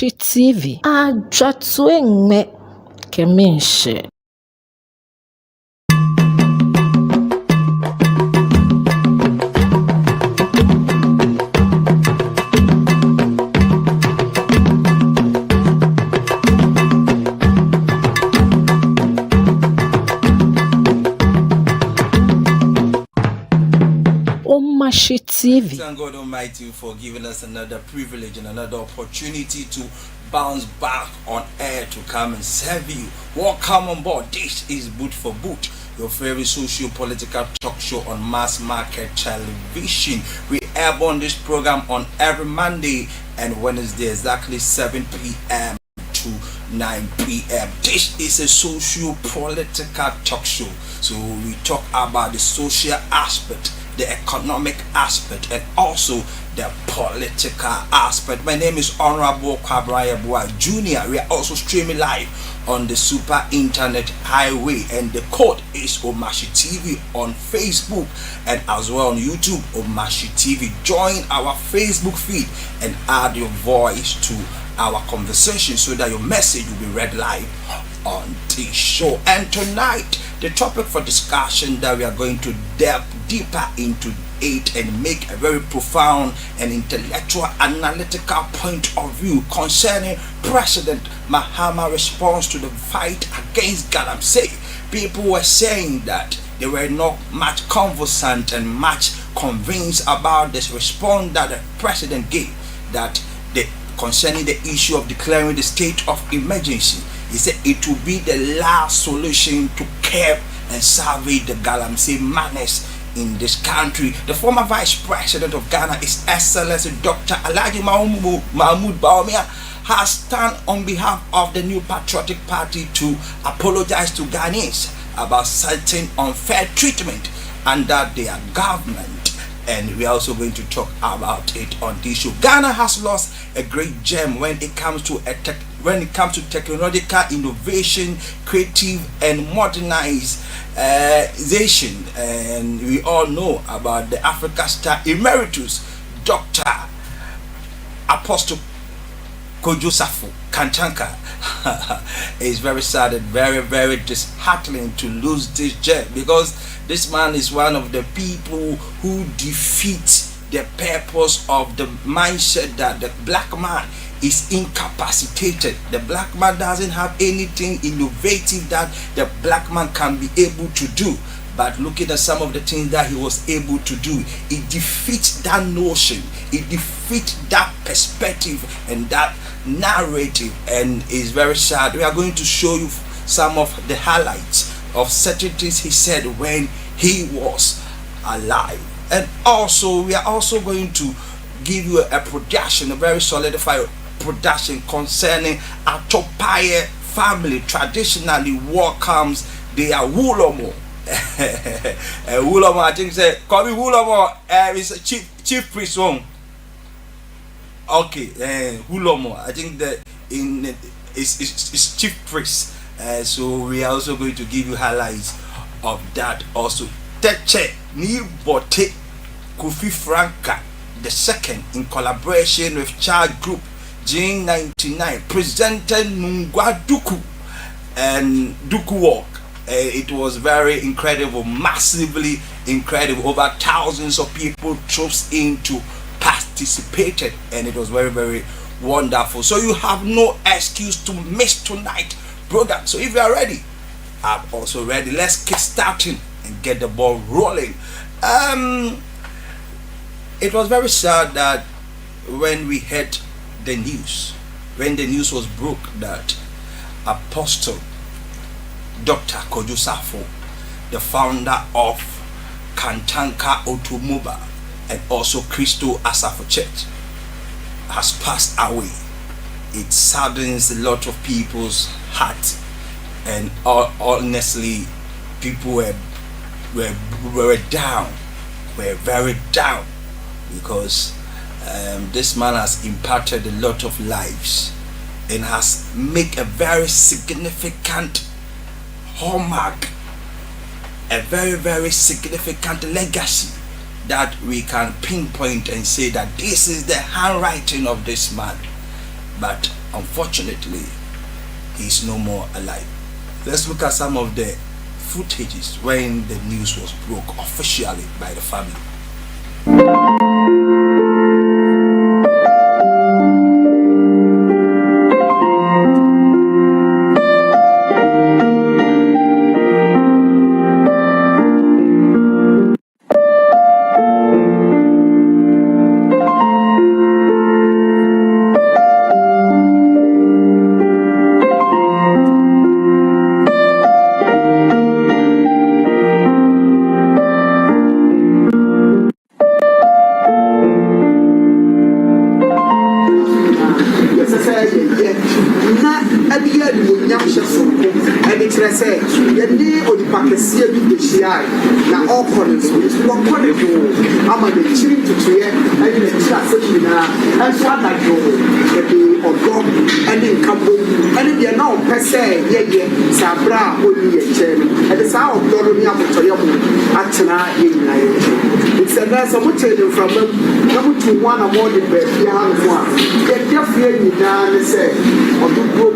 Omashi TV. Ajatwengme Keminshe. Omashi TV. Thank God Almighty for giving us another privilege and another opportunity to bounce back on air to come and serve you. Welcome on board. This is Boot for Boot, your favorite socio-political talk show on mass market television. We air on this program on every Monday and Wednesday, exactly 7 p.m. to 9 p.m. This is a socio-political talk show. So we talk about the social aspect, the economic aspect, and also the political aspect. My name is Honorable Kwabraya Bua Jr. We are also streaming live on the Super Internet Highway, and the code is Omashi TV on Facebook and as well on YouTube, Omashi TV. Join our Facebook feed and add your voice to our conversation so that your message will be read live on this show. And tonight, the topic for discussion that we are going to delve deeper into it and make a very profound and intellectual analytical point of view concerning President Mahama's response to the fight against Galamsey. People were saying that they were not much conversant and much convinced about this response that the president gave, that concerning the issue of declaring the state of emergency. He said it will be the last solution to curb and salvage the Galamsey madness in this country. The former Vice President of Ghana, His Excellency Dr. Alhaji Mahmoud Bawumia, has stand on behalf of the New Patriotic Party to apologize to Ghanaians about certain unfair treatment under their government. And we are also going to talk about it on this show. Ghana has lost a great gem when it comes to technological innovation, creative and modernization. And we all know about the Africa Star Emeritus, Dr. Apostle Kojo Safo Kanchanka. It's very sad and very, very disheartening to lose this gem, because this man is one of the people who defeat the purpose of the mindset that the black man is incapacitated. The black man doesn't have anything innovative that the black man can be able to do. But looking at some of the things that he was able to do, it defeats that notion, it defeats that perspective and that narrative, and is very sad. We are going to show you some of the highlights of certain things he said when he was alive. And also we are also going to give you a production, a very solidified production concerning Atopaye family traditionally welcomes their Wulomo. Wulomo, I think say call me Wulomo, is a chief priest one. Okay, Wulomo, I think that is chief priest. So we are also going to give you highlights of that also. Teche ni bote Kofi Franka the second, in collaboration with Child Group G99, presented Nungwa Duku and Duku Walk. It was very incredible, massively incredible. Over thousands of people troops in to participated, and it was very, very wonderful. So you have no excuse to miss tonight program. So if you are ready, I'm also ready. Let's get starting and get the ball rolling. It was very sad that when we heard the news, when the news was broke that Apostle Dr. Kojo Safo, the founder of Kantanka Automobile and also Christo Asafo Church, has passed away. It saddens a lot of people's heart, and honestly, people were down, were very down, because this man has impacted a lot of lives and has made a very significant hallmark, a very, very significant legacy that we can pinpoint and say that this is the handwriting of this man. but unfortunately, he's no more alive. Let's look at some of the footages when the news was broke officially by the family. One of more the best young one. Get your fear down and say, or do go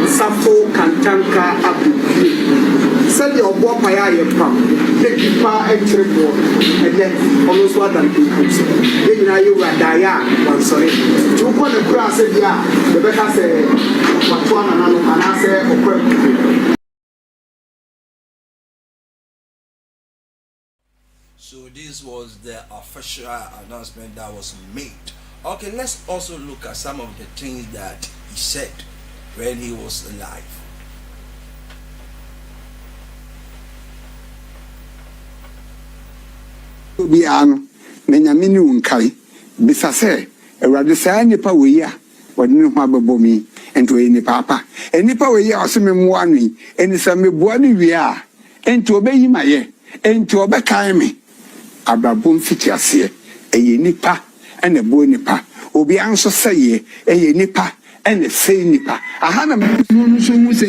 Safo Kantanka Abu. Send your boy by your pump, take you far and triple, and then almost what I'm doing. Then you are Daya, one sorry. You want to cross it, yeah. The better say, what one and I say, So this was the official announcement that was made. Okay, let's also look at some of the things that he said when he was alive. Biano, Menyamini Unkai, Bisase, a Radisa Nipa Wea, what new Mababomi, and to any papa, and Nipa Wea, Osimwani, and some Buani we are, and to obey my ear, and to obey Kaimi. Ababum fitiasie eye nipa ene bo nipa obi anso seye eye nipa ene sei nipa ahana no so mu se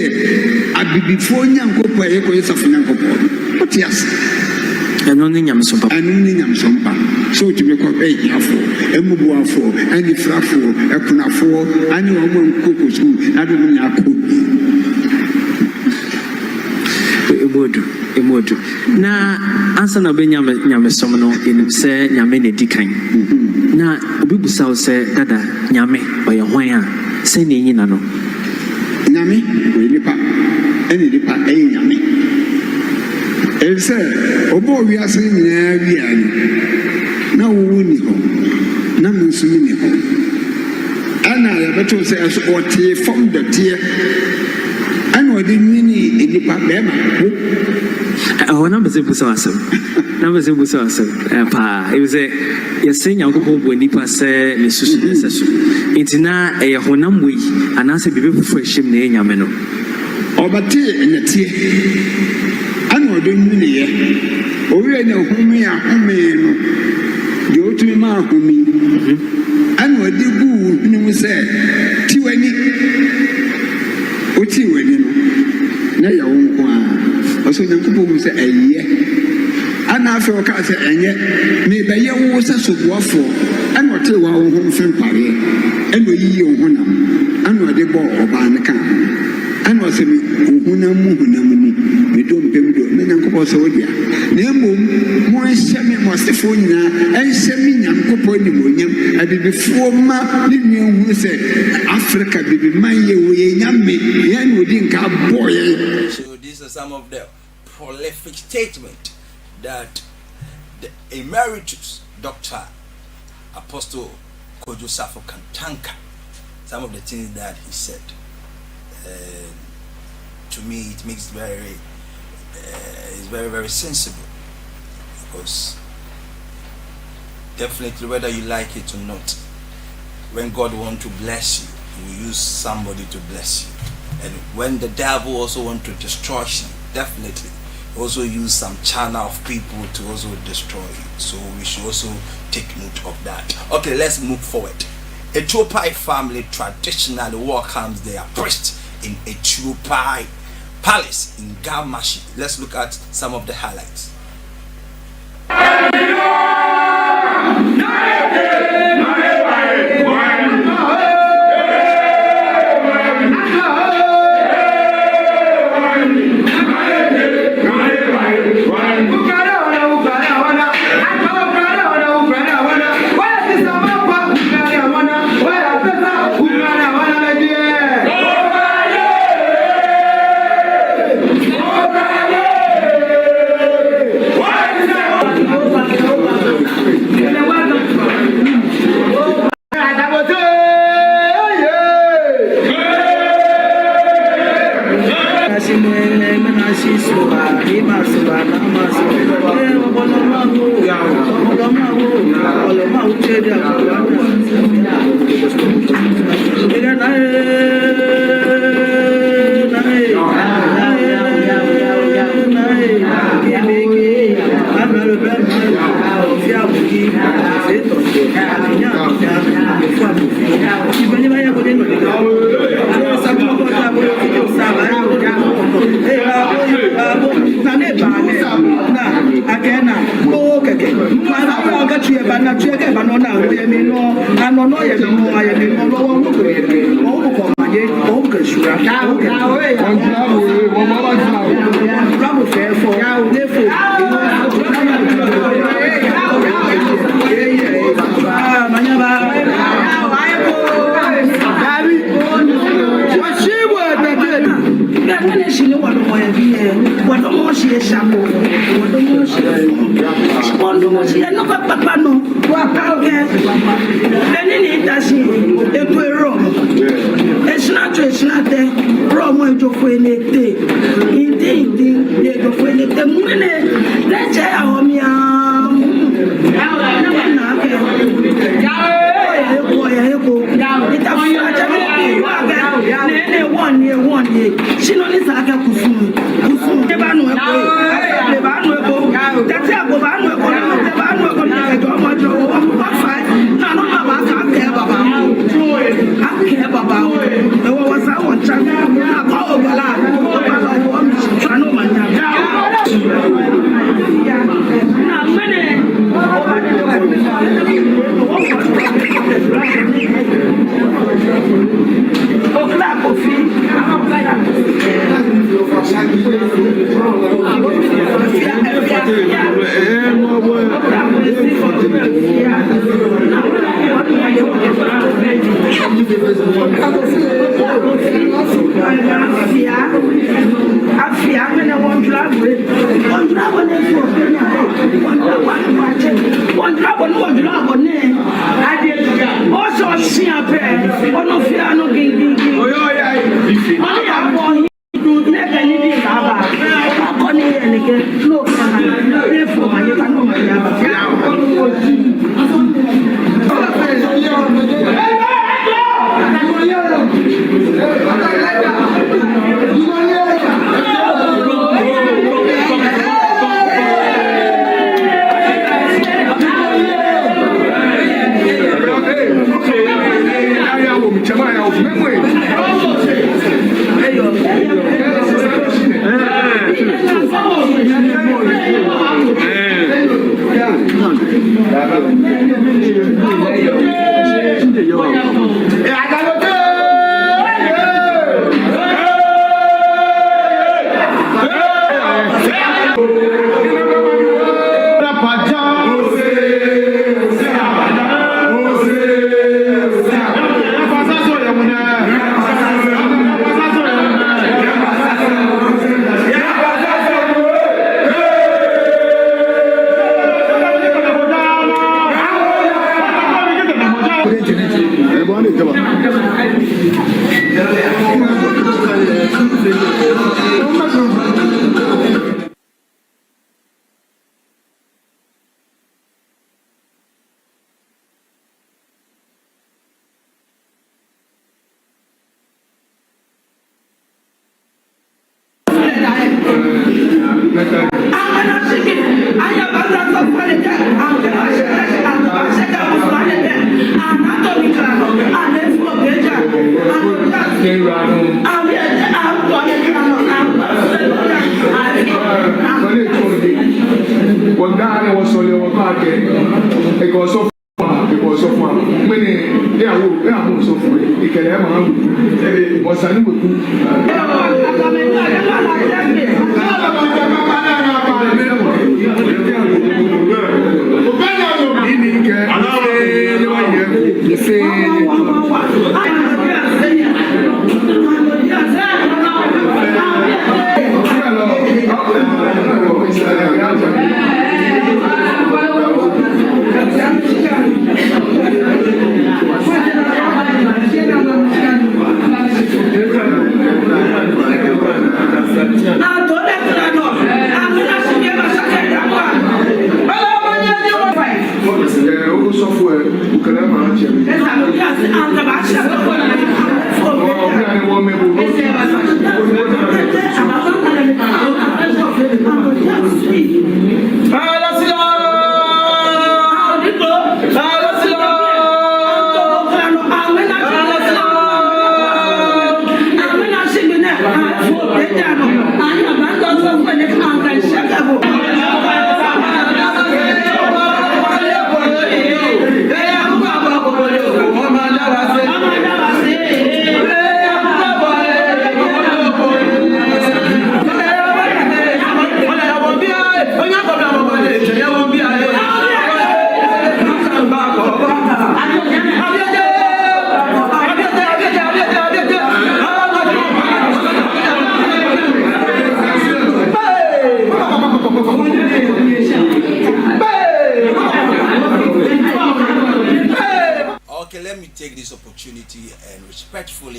abibifo nyankopɔ eye ko yesafo nyankopɔ otias eno ni nyamsompa so tumi ko ehiafo emubuafo anifrafo ekunafo ani omo nkokosu adu nyako emodu na ansa na be nyame som no enim se nyame na dikan na obi busaw se dada nyame oye hwan a se ne nyina no nyame we nipa ene nipa nyame else obo wi ase nyina wi ani na wo ni ho na mensu ni ho ana ya beto se aso ote from the tear ano de nini nipa bema oh number se busa asem pa it was a yesi nyankopɔ bo nipa se ne susu ne sesu intina e honam wi anase bibe fufu ehim na enyame no obate enetie ano de nini ye owi na humi a humi no de otumi ma humi ano de gu ni mu se tiwani oti wani no na ya won kwa oso nyankopɔ mu se eye ana afi o ka se enye me be ye wo se sobuafo ana o te wa wo ho mfen pare ana oyiyi o honam ana o de bo oba ne kan ana o se me honam ni me do mpem do na nyankopɔ se wo dia na emom mo enhyɛ mo asefo nyina enhyɛ me nyankopɔ ni mo nyam abibifo ma ni nhu se Africa bibi man ye wo ye nyame ye no di nka boye. So these are some of the prolific statements that the emeritus Dr. Apostle Kojo Safo Kantanka, some of the things that he said, to me it makes it's very, very sensible, because definitely whether you like it or not, when God wants to bless you, he will use somebody to bless you. And when the devil also wants to destroy you, definitely also use some channel of people to also destroy you. So we should also take note of that. Okay, let's move forward. Ethiopia family traditionally welcomes their priest in Ethiopia Palace in Gamashi. Let's look at some of the highlights.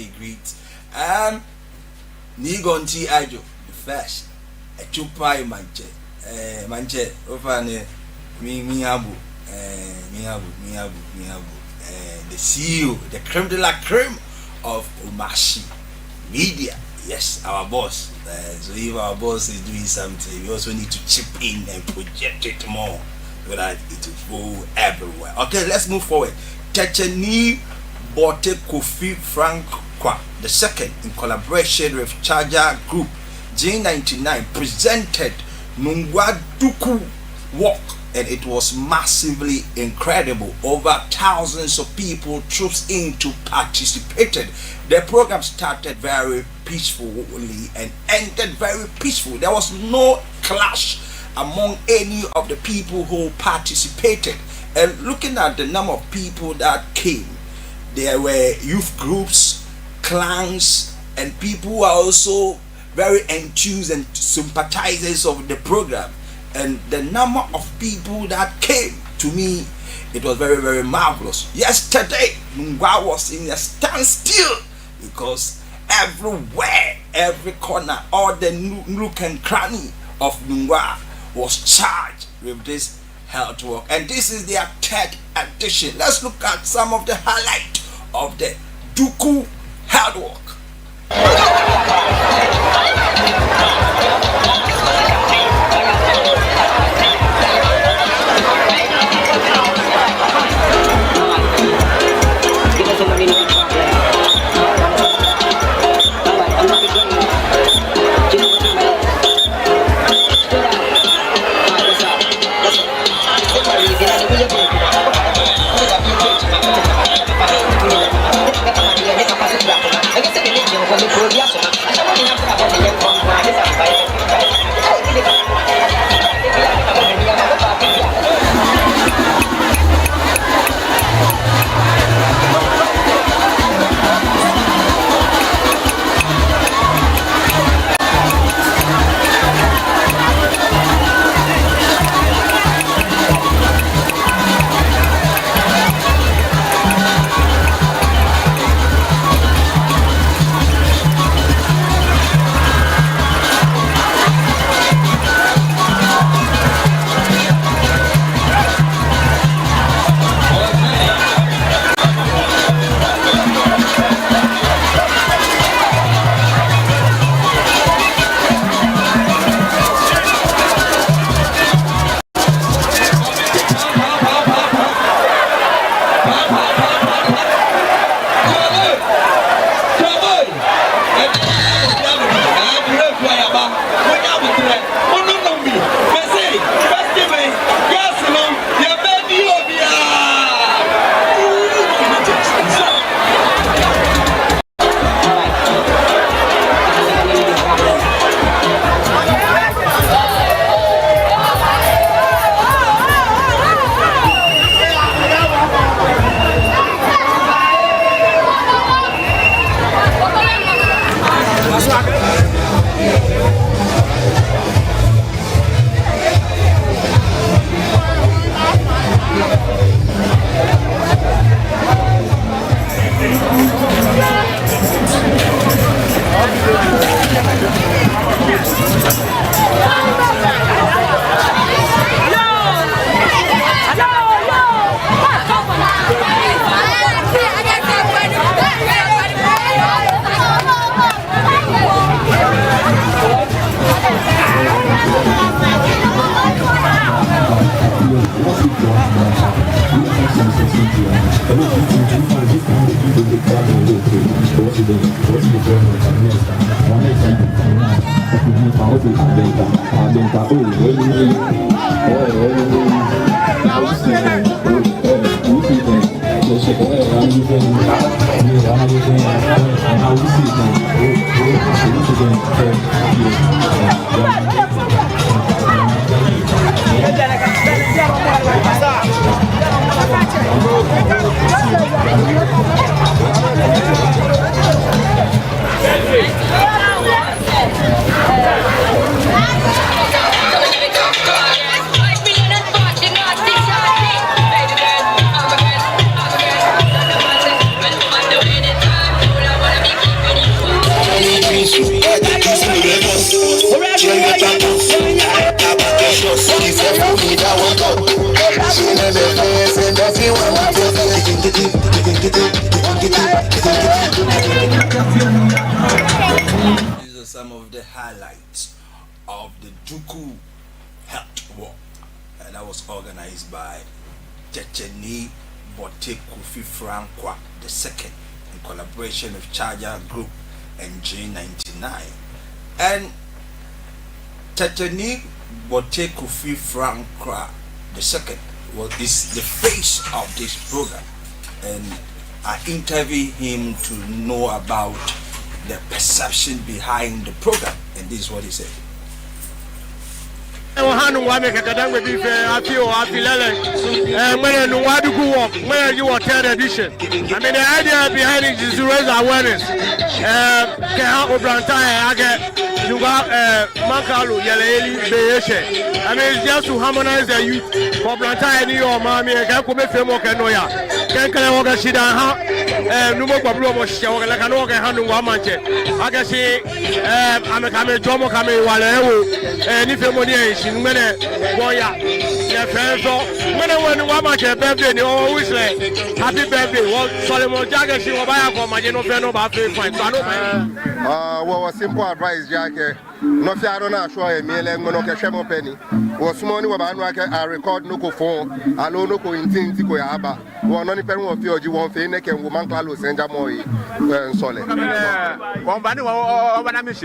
very great. Nigonti Ajo, the first, a chupai manche, ofane, miabu, the CEO, the creme de la creme of Omashi Media. Yes, our boss. So if our boss is doing something, we also need to chip in and project it more so that it will go everywhere. Okay, let's move forward. Techeni Bote Kofi Frank Kwa the second, in collaboration with Charger Group J99, presented Nungwa Duku Walk, and it was massively incredible. Over thousands of people troops in to participated. The program started very peacefully and ended very peaceful. There was no clash among any of the people who participated. And looking at the number of people that came, there were youth groups, clans, and people who are also very enthused and sympathizers of the program. And the number of people that came, to me, it was very, very marvelous. Yesterday, Nungwa was in a standstill because everywhere, every corner, all the nook and cranny of Nungwa was charged with this health work. And this is their third edition. Let's look at some of the highlight of the Duku health work. some of the highlights of the Duku Health Walk, and that was organized by Checheni Bote Kofi Frankwa II in collaboration with Charger Group and G99. And Checheni Bote Kofi Frankwa II is the face of this program, and I interviewed him to know about the perception behind the program, and this is what he said. Edition. I mean, the idea behind it is to raise awareness. I mean, it's just to harmonize the youth. For Blantyre, New York, Mammy, and Kakome Femo Kanoya. Kankalawaga Shida, Numo Pablo, like an organ handle Wamanche. I can say, I'm a Kame Jomo Kame Waleo, and if you're money, she's Mene, Boya, when Wamanche birthday, they always say, Happy birthday. Well, Solomon Jagger, she will buy a for my Genofano Bathroom. Well, simple advice, Jack. No, I don't know, show a meal and Monoka penny. Was money about I record no phone, I know no coincidence to Yaba. One only pen of you won't finish and woman Carlos and Jamoy solid. One band of an amish.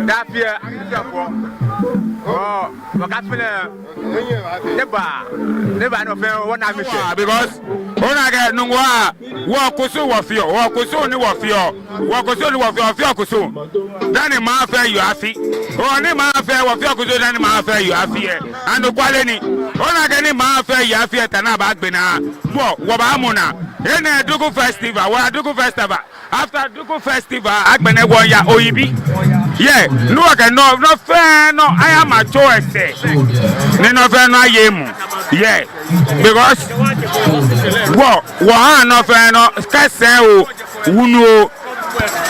That year, oh, never know one amish because when I get no walk so of you, walk so new of you, walk so new of your then in my affair you have it. Oh, name my affair of your good, then my affair you have here. And the quality. Oh, I get in my affair you have here, Tanaba Bena. Wabamona. In a Duku Festival, where Duku Festival. After Duku Festival, Agbene Waya Oibi. Yeah, no, I can no fair, no, I am a choice. No fair, no, yeah, because no fair, no, Cassell, Uno.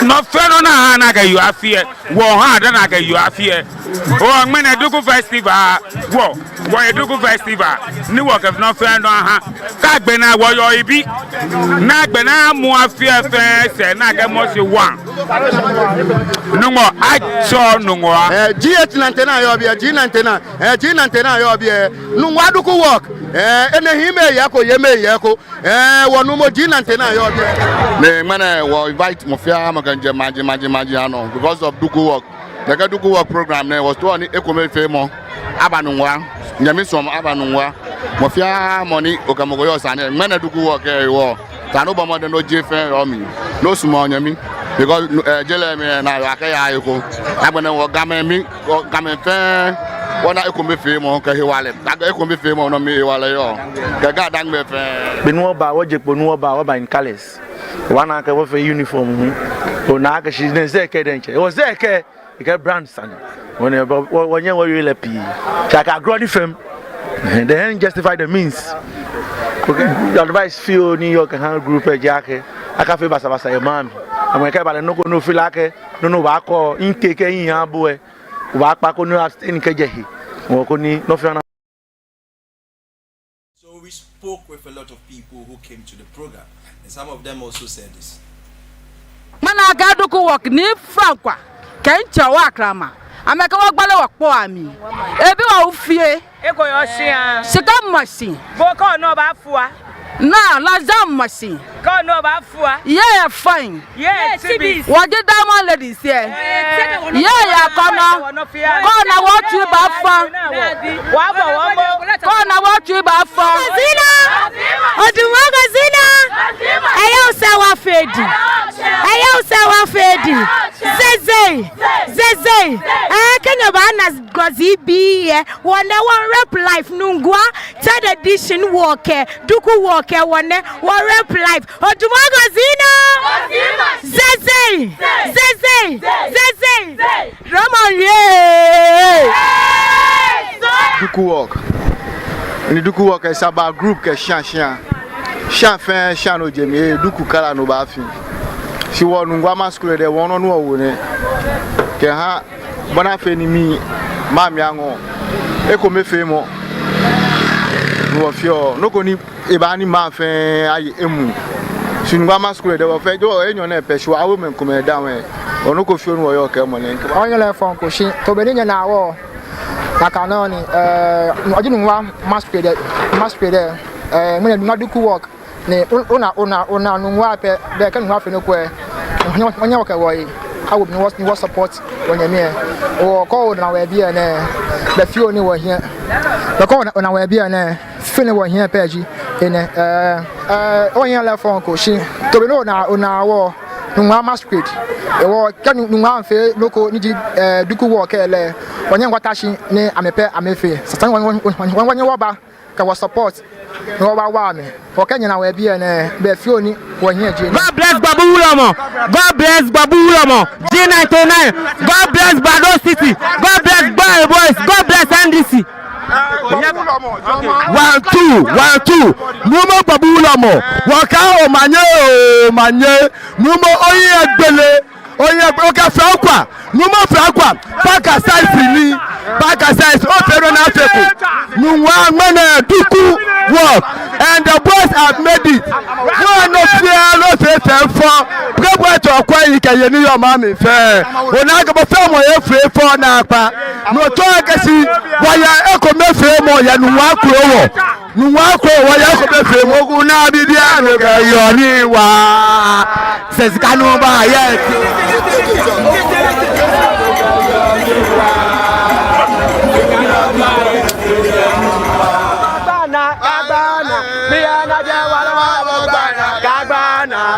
No fellow na ga you afie wo ha da na ga you afie o me na Duku Festival wo Duku Festival ni wo ke no fe no ha ka gbe na wo yo ibi na gbe na mu afie fe se na ga mo se wan no mo a cho no mo G899 yo bia G99 yo bia no wa Duku work ene hime yako yeme yako wonu mo G99 yo bia me mana wo invite mo because of Duku work. The Duku work program was to only Ekome Femo, Abanunwa, Yamisom Abanunwa, Mafia money, Okamogoyos, and many Duku work war. Tanobama no Jeffer or me, no small Yami, because Jelemy and I Ayako, Abana Gamen, Gamen Fair, one Ekome Femo, Kahiwale, Ekome Femo, no me, Walayo, Gagadang Befe. Benoit Bawaje Bonua Bawa in Calais. One I can wear uniform. Onaka she's in Zeke. It was Zeke. You get brand son. When you were really happy, Chaka grow the film. And then justify the means. The advice feel New York and group a jacket. I can feel Basa your mom. I'm going to buy no feel like no wako intake in your boy. Wako no in Kajahi. Wakoni no fan. So we spoke with a lot of people who came to the program. And some of them also said this. Mana ga Duku work ni Frankwa. Kencha wa krama. Ameka wa gbale wa po ami. Ebi wa ufie. Ego yo sia. Sika machine. Boko no ba fua. Na lazam machine. Ko no ba fua. Yeah, fine. Yeah, Tibis. What the diamond ladies here? Yeah, kono. Kono what you ba fa. Kono what you ba fa. Zina. Odumoga Zina. Ayo sawa fedi. Ayo sawa fedi. Zeze. Kenya bana gozi bi one rep life nungwa third edition walk Duku walk one rep life Odumoga Zina. Zeze. Roman ye. Duku walk. In the Duku walk is about group ke shan fan shan no jemi Duku kala no ba fi. She won ngwa masquerade de won no wo ne. Ke ha bona fe ni mi mami ango. Ekome fe mo. No fio no ko ni e ba ni ma fe aye emu. She ngwa masquerade de wo fe jo enyo na pe so awo men come down Onu ko fi onu wo yo ka mo ne nka. Onye le fon ko shi to be ni na wo. Na kanoni ojinu wa masquerade when na do work ne una nwa pe be kan nwa fe no ko e onye wo ka wo yi I would was support when you near or call now we be an the few only were here. The call on our be an feeling were here, Peggy in on your left phone. She to be known on our war, no masquerade. Or can no one fail local need Duku walk when you watashi ne amepe amefe. Satan when you waba can was support. No about me. For Kenya now we be an be few only one here. God bless Babu Ulamo. God bless Babu Ulamo. G99. God bless Bado City. God bless Boy Boys. God bless NDC. 1 2 Numo Babu Ulamo. Waka o manye. Numo oye agbele. Oye oka Frankwa. Numo Frankwa. Paka size ni. Paka size o pero na Africa. Nuwa mene duku work. And the boys have made it. You are not fear, no fair for. Go to acquire you can you your mommy fair. When I go from my free for Napa. No talk as he why I echo me fair more than one crow. No one crow, why I could be fair. Go now be the other. You are says Canova.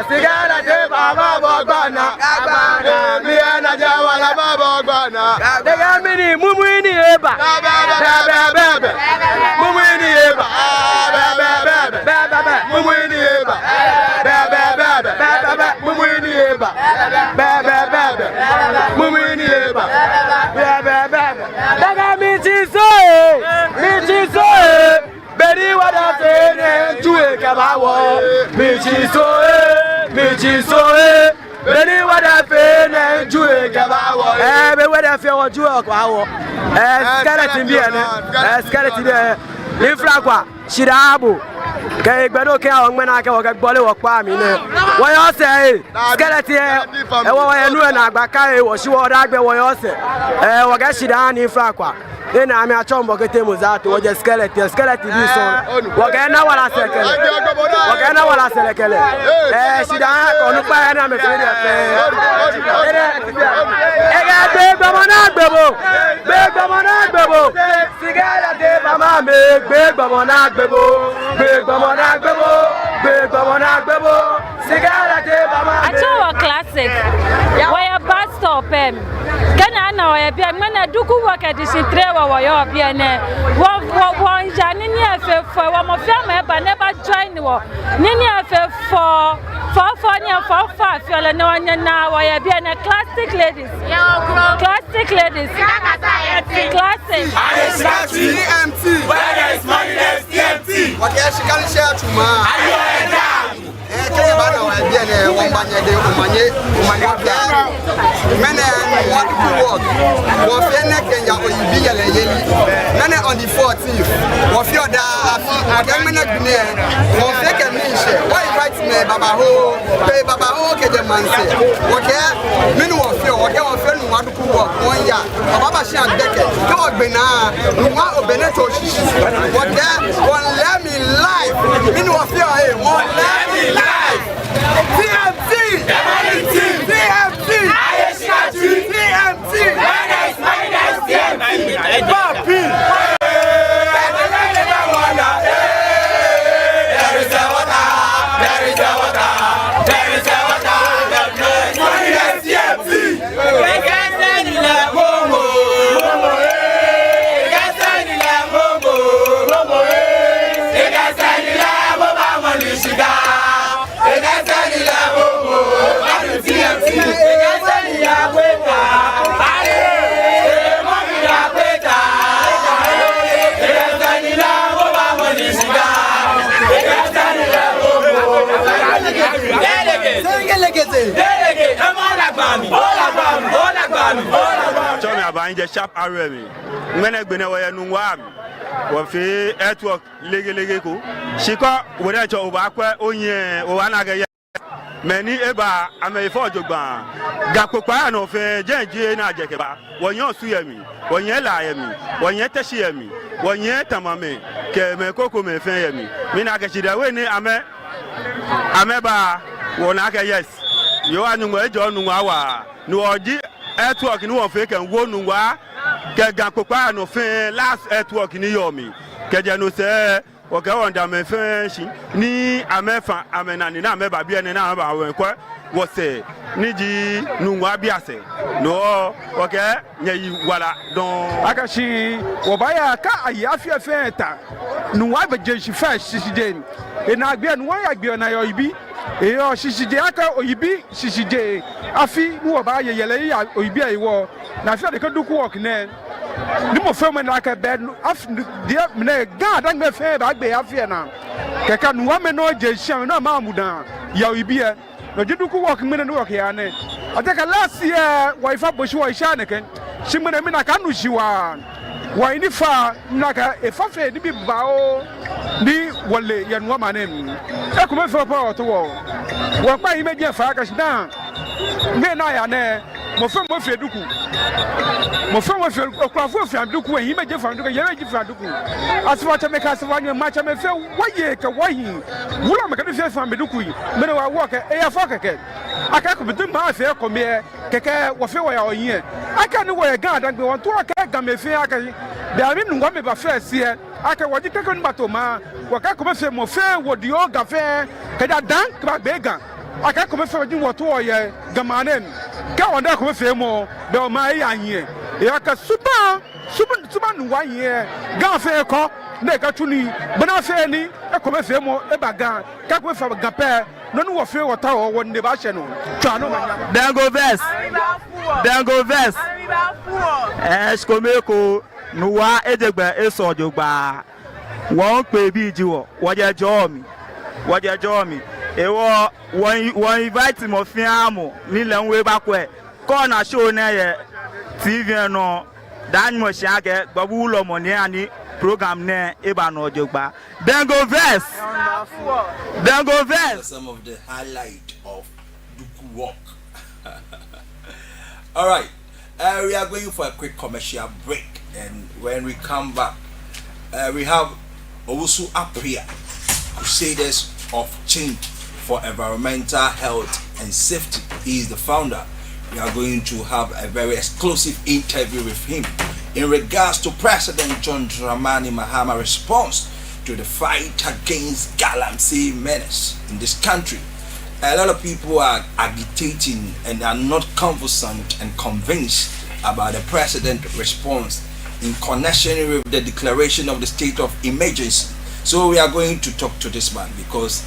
Sigara de baba bogana abana miana jawala baba bogana de gamini mumuini eba bebe mumuini eba bebe mumuini eba bebe mumuini eba bebe mumuini eba bebe daga michiso beri wada fene tuwe kabawo michiso beni wada fene juwe gabawo be wada fe wo juwe kwawo skeleton bi ene skeleton bi inflaqua shirabu ke gbedo ke awon mena ke wo ke gbole wo pa mi ne wo yo se skeleton e wo enu na agbaka e wo si wo da gbe wo yo se wo ke shira ni inflaqua ina ami achombo kete muzato wo je skeleton bi so wo ke na wala selekele shida onu pa na me fe de fe ega be gbomona gbebo sigara de mama me gbe gbomona gbebo sigara de mama me acho classic where bus stop kana na where bi na duku work edition 3 wa yo bi ne wo jani ni afefo wo mo fe ma eba never join wo ni afefo for fiole no na wa ya bi na classic ladies classic TMT where is money there's TMT what you can share to ma Kenya bana wa bia na wombanye de umanye bia mena what do work wo fe na Kenya oyibi yele yeli mena on the 14th wo fe oda afi adamena gune wo fe ke mi she why invite me baba ho ke de manse wo ke minu wo fe nu aduku work won ya baba shi agbeke ke wo gbe na nuwa obene to shishi wo ke won let me live minu wo fe won let me live TMT! TMT! TMT! Papi! Chomi abanje sharp army ngene gbene wo yenu wa wo fi network lege ko shiko wo de cho ba kwa onye o wa na ga many eba ame for jogba gapopa no fe jenje na ajekeba wonye osuyemi wonye laayemi wonye teshiyemi wonye tamame ke me koko me fe yemi mi na kechida we ni ameba wona ka yes yo anunwa ejo onunwa wa no oji network ni won fe kan wo nunwa ke gapopa no fe last network ni yomi ke je no se okay wonder me fe shi ni amefa amenani na ameba bia ni na aba wen kwa wo se ni ji nunwa bia se no okay nyi wala don akashi wo baya ka ayi afia fe ta nunwa be je shi fa shishide ina agbe nunwa ya gbe na yo ibi eyo shishide aka oyibi shishide afi ni wo ba yeyele ya oyibi ayiwo na afia de ka duku work ne ni mo fẹ́ mọ́ ní aka bẹ́ẹ̀ af díẹ̀ mìíràn gán àdáńgbẹ́ fẹ́ bá gbé afẹ́ náà kẹ̀kẹ́ nu wọ́n mi náà jẹ́ iṣẹ́ mi náà máa mú dàn yàwó ibi yẹ lọ́jọ́ dúkú wọ́ọ̀kì mi ní wọ́ọ̀kì yà ni àtẹ̀kẹ́ láàsì yẹ wọ́n ifá bọ̀ sí wọ́n iṣẹ́ ànìkẹ́ ṣì mi náà mi náà ká nù sí wa wọ́n yìí nífa nàkà ìfọ́fẹ́ níbi bá ó ní wọlé yẹn wọ́n mà ní mu ẹ kò mẹ́fẹ́ pọ̀ ọ̀tọ̀ wọ̀ wọ́n pa yìí méjì ẹ̀fà kàṣí náà gbé náà yà ní mo fẹ́ dúkú mo fẹ́ okurafo fi aduku eyin meje fa aduku yere ji fa aduku aswa chame ka aswa nyi ma chame fe waye ka wayi wula me ka do fe fa aduku yi me wa wo ka e ya fa keke aka ko bidu ma fe ko me keke wo fe wo ya oyin aka ni wo ya gan adagbe won to aka ga me fe aka be ami nu wa me ba fe sie aka wo ji keke nu bato ma wo ka ko me fe mo fe wo di o ga fe ka da dan ka be gan aka ko me fe ji wo to o ye gamanen ka won da ko me fe mo be o ma ya yin ya ka suba nuwa ye gan fe ko na ka tuni bana fe ni e ko me fe mo e ba gan ka ko fe gan pe no nu wo fe wo ta wo ne ba hye no twa no manya then go verse skomeko nuwa ejegba eso jogba won pe bi ji wo je jo mi ewo won invite mo fi amo ni le nwe ba ko e ko na show na ye TV no dan mo shage gbabu lo mo ni ani program ne eba no jogba then go verse some of the highlight of Duku Walk. All right, we are going for a quick commercial break, and when we come back we have Owusu Apria, Crusaders of Change for Environmental Health and Safety. He is the founder. We are going to have a very exclusive interview with him in regards to President John Dramani Mahama's response to the fight against galamsey menace in this country. A lot of people are agitating and are not conversant and convinced about the president's response in connection with the declaration of the state of emergency. So we are going to talk to this man because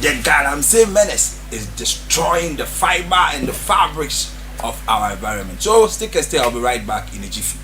the galamsey menace is destroying the fiber and the fabrics of our environment. So stick and stay. I'll be right back in a jiffy.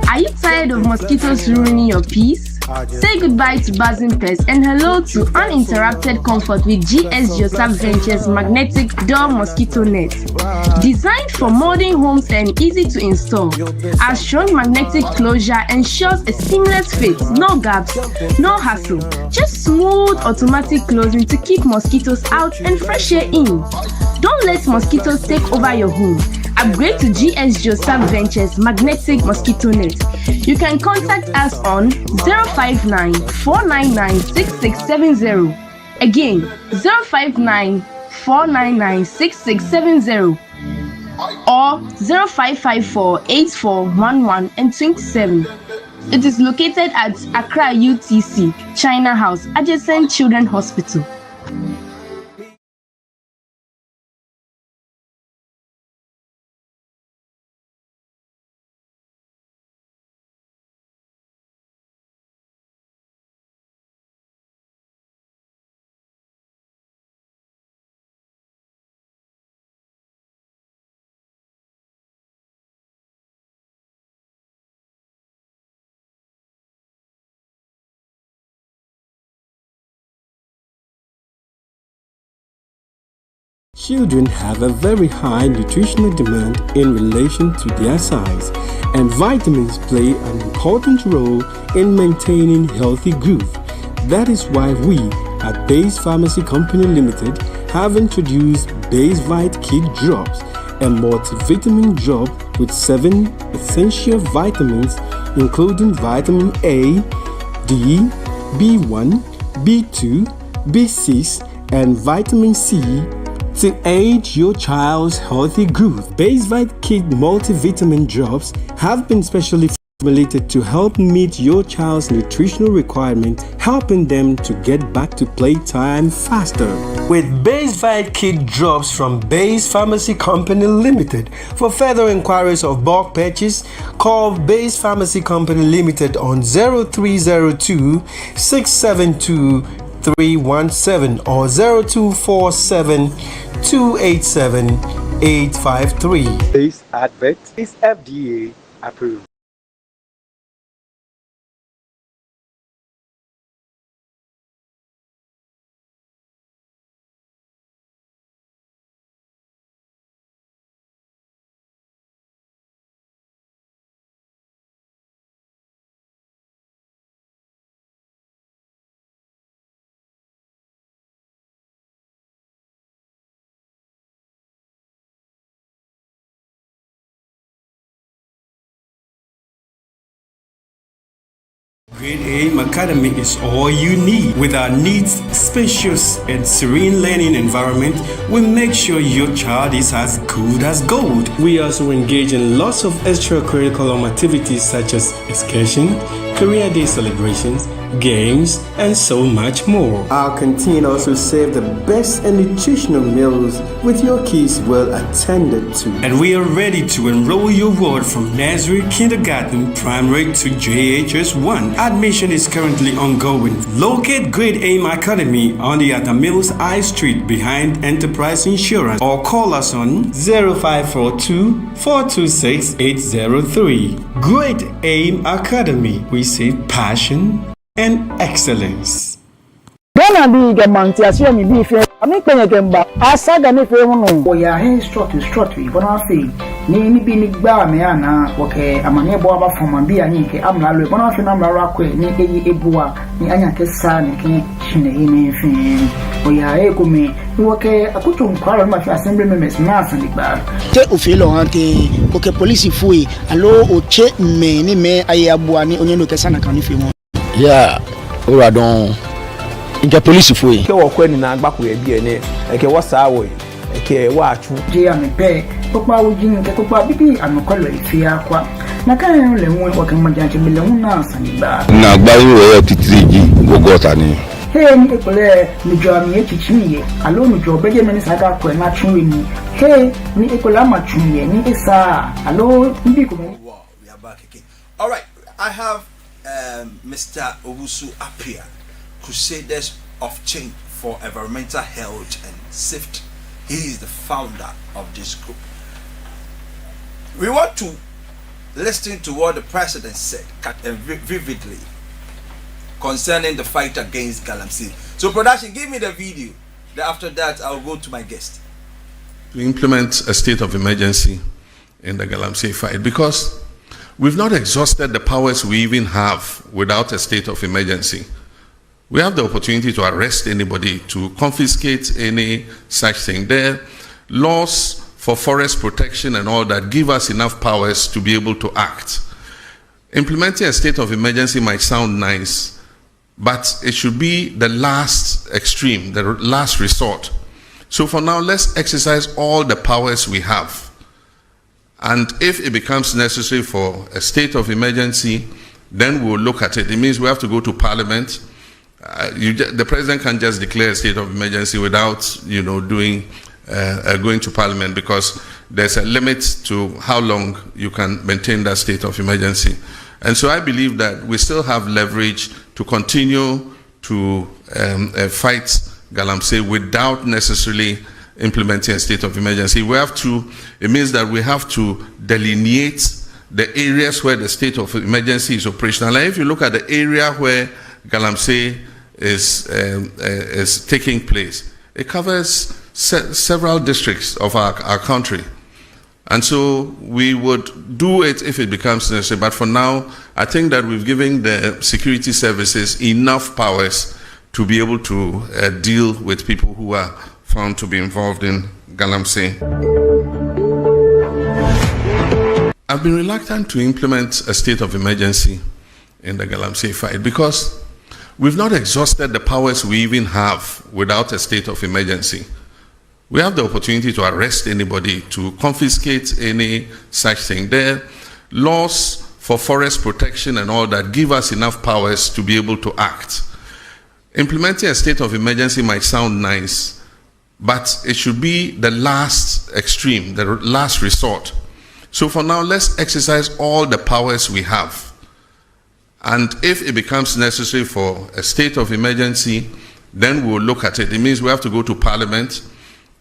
Are you tired of mosquitoes ruining your peace? Say goodbye to buzzing pests and hello to uninterrupted comfort with GS Joseph Ventures magnetic door mosquito net. Designed for modern homes and easy to install, our strong magnetic closure ensures a seamless fit, no gaps, no hassle, just smooth automatic closing to keep mosquitoes out and fresh air in. Don't let mosquitoes take over your home. Upgrade to GS Joseph Ventures magnetic mosquito net. You can contact us on 059 499 6670. Again, 059 499 6670 or 0554 8411 and 27. It is located at Accra UTC, China House, adjacent Children's Hospital. Children have a very high nutritional demand in relation to their size, and vitamins play an important role in maintaining healthy growth. That is why we at Base Pharmacy Company Limited have introduced Base Vite Kid Drops, a multivitamin drop with 7 essential vitamins including vitamin A, D, B1, B2, B6, and vitamin C to aid your child's healthy growth. Base Vite Kid multivitamin drops have been specially formulated to help meet your child's nutritional requirements, helping them to get back to playtime faster. With Base Vite Kid drops from Base Pharmacy Company Limited. For further inquiries of bulk purchase, call Base Pharmacy Company Limited on 0302 672 317 or 0247 287 853. This advert is FDA approved. Grade Aim Academy is all you need. With our neat, spacious, and serene learning environment, we make sure your child is as good as gold. We also engage in lots of extracurricular activities such as excursion, career day celebrations, games, and so much more. Our canteen also serves the best and nutritional meals with your kids well attended to. And we are ready to enroll your ward from nursery, kindergarten, primary to JHS 1. Admission is currently ongoing. Locate Grade Aim Academy on the Atamills High Street behind Enterprise Insurance or call us on 0542 426 803. Grade Aim Academy. We see passion and excellence. Gana bi ga mantiasia mi bi fe ami penye gemba asaga mi fe hono o ya he strut bona fe ni bi ni gba me ana woke amane bo aba foma bi anyi ke amla lo bona fe na amla ra ko ni eyi ebua ni anya ke sa ni ke chine ni fe o ya e ko me woke akuto nkwara ma fi assembly members na asani gba te o fe lo han ke woke police fui alo o che me ni me aye abua ni onye no ke sa na kan ni fe mo yeah ora don inja police foi ke wo kwani na agbako e bi ene e ke wo sa wo e ke wo atu je ame pe popa wo jin ke popa bibi anokolo ifi akwa na kan le won wo kan majanche me le won na sanba na gba yo e titriji gogota ni he ni ekole ni jo ami echichimiye alo ni jo beje me ni saka ko na chunwe ni he ni ekola ma chunye ni esa alo mbi ko we are back again. All right, I have Mr. Owusu Appiah, Crusaders of Change for Environmental Health and Safety. He is the founder of this group. We want to listen to what the president said vividly concerning the fight against galamsey. So production, give me the video. Then after that, I'll go to my guest. To implement a state of emergency in the galamsey fight, because we've not exhausted the powers we even have without a state of emergency. We have the opportunity to arrest anybody, to confiscate any such thing. There are laws for forest protection and all that give us enough powers to be able to act. Implementing a state of emergency might sound nice, but it should be the last extreme, the last resort. So for now, let's exercise all the powers we have. And if it becomes necessary for a state of emergency, then we'll look at it. It means we have to go to Parliament. The president can't just declare a state of emergency without, going to Parliament, because there's a limit to how long you can maintain that state of emergency. And so I believe that we still have leverage to continue to fight galamsey without necessarily implementing a state of emergency. It means that we have to delineate the areas where the state of emergency is operational. And if you look at the area where galamsey is taking place, it covers several districts of our country. And so we would do it if it becomes necessary. But for now, I think that we've given the security services enough powers to be able to deal with people who are found to be involved in Galamsey. I've been reluctant to implement a state of emergency in the Galamsey fight because we've not exhausted the powers we even have without a state of emergency. We have the opportunity to arrest anybody, to confiscate any such thing. There are laws for forest protection and all that give us enough powers to be able to act. Implementing a state of emergency might sound nice, but it should be the last extreme, the last resort. So for now, let's exercise all the powers we have. And if it becomes necessary for a state of emergency, then we'll look at it. It means we have to go to Parliament.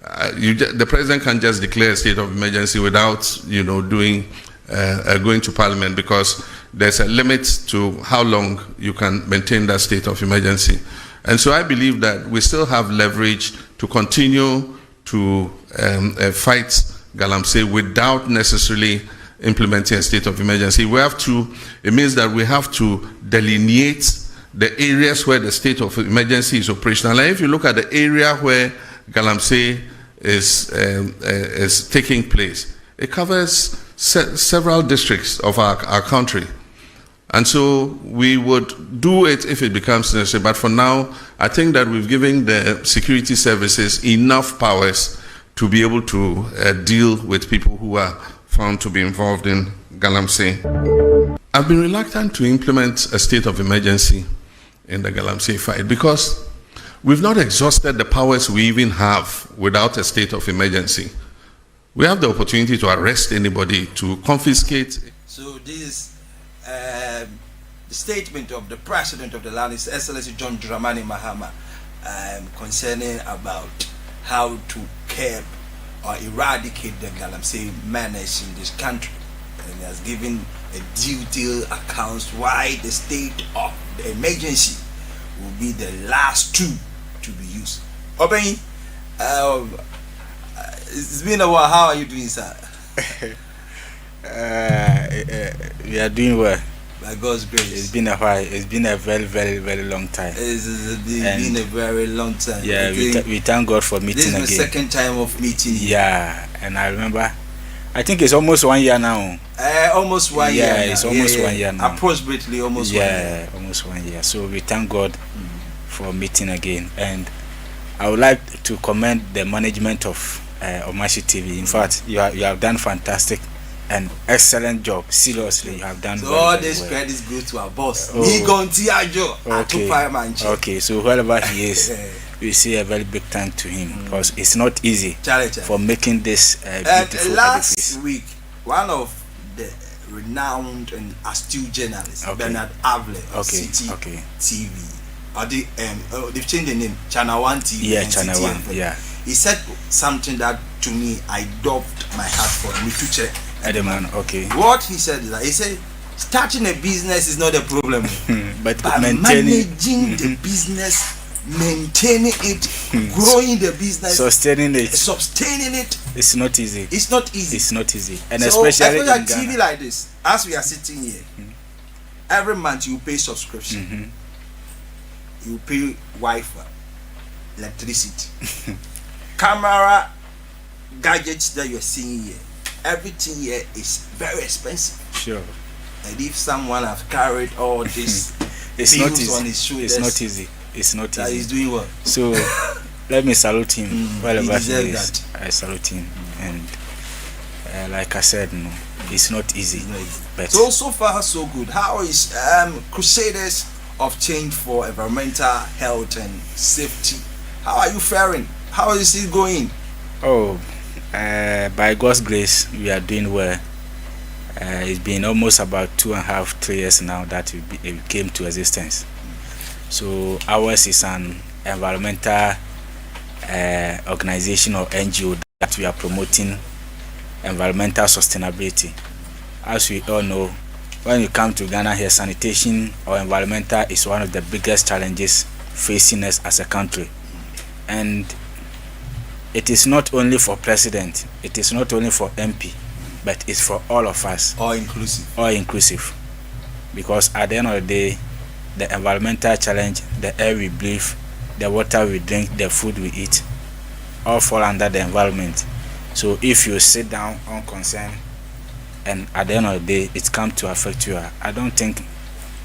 The president can't just declare a state of emergency without, going to Parliament, because there's a limit to how long you can maintain that state of emergency. And so I believe that we still have leverage to continue to fight Galamsey without necessarily implementing a state of emergency. It means that we have to delineate the areas where the state of emergency is operational. And if you look at the area where Galamsey is taking place, it covers several districts of our country. And so we would do it if it becomes necessary. But for now, I think that we've given the security services enough powers to be able to deal with people who are found to be involved in Galamsey. I've been reluctant to implement a state of emergency in the Galamsey fight because we've not exhausted the powers we even have without a state of emergency. We have the opportunity to arrest anybody, to confiscate. So this the statement of the President of the land, His Excellency John Dramani Mahama, concerning about how to curb or eradicate the Galamsey menace in this country. And he has given a detailed account why the state of the emergency will be the last two to be used. Obey, it's been a while. How are you doing, sir? We are doing well. By God's grace. It's been a while. It's been a very, very, very long time. It's been a very long time. Yeah, we thank God for meeting again. This is the second time of meeting. Yeah, and I remember, I think it's almost 1 year now. Almost 1 year. Yeah, it's almost 1 year now. Approximately almost 1 year. Yeah, almost 1 year. So we thank God for meeting again. And I would like to commend the management of Omashi TV. In fact, you have done fantastic and excellent job. Seriously, you have done so very, all very this well. credit goes to our boss. Okay, so wherever he is, we say a very big thank to him because it's not easy for making this beautiful last edifice. week, one of the renowned and astute journalists, Bernard Avle of City TV, they've changed the name, Channel 1 TV. Yeah, Channel 1. Yeah. He said something that to me I doffed my heart for me to check. Okay. What he said is that he said starting a business is not a problem, but managing the business, maintaining it, growing the business, sustaining it, it's not easy. It's not easy. It's not easy, and so, especially in TV Ghana. like this. As we are sitting here, every month you pay subscription, you pay Wi-Fi, electricity, camera, gadgets that you are seeing here. Everything here is very expensive. Sure. And if someone has carried all this it's not easy. on his shoulders, it's not easy. It's not easy. That he's doing well. So let me salute him wherever he is. That. I salute him, and like I said, no, it's not easy. But so far so good. How is Crusaders of Change for Environmental Health and Safety? How are you faring? How is it going? Oh, by God's grace, we are doing well. It's been almost about 2.5, 3 years now that it came to existence. So ours is an environmental organization or NGO that we are promoting environmental sustainability. As we all know, when you come to Ghana here, sanitation or environmental is one of the biggest challenges facing us as a country. And it is not only for president, it is not only for MP, but it's for all of us. All inclusive. All inclusive. Because at the end of the day, the environmental challenge, the air we breathe, the water we drink, the food we eat, all fall under the environment. So if you sit down unconcerned and at the end of the day it comes to affect you, I don't think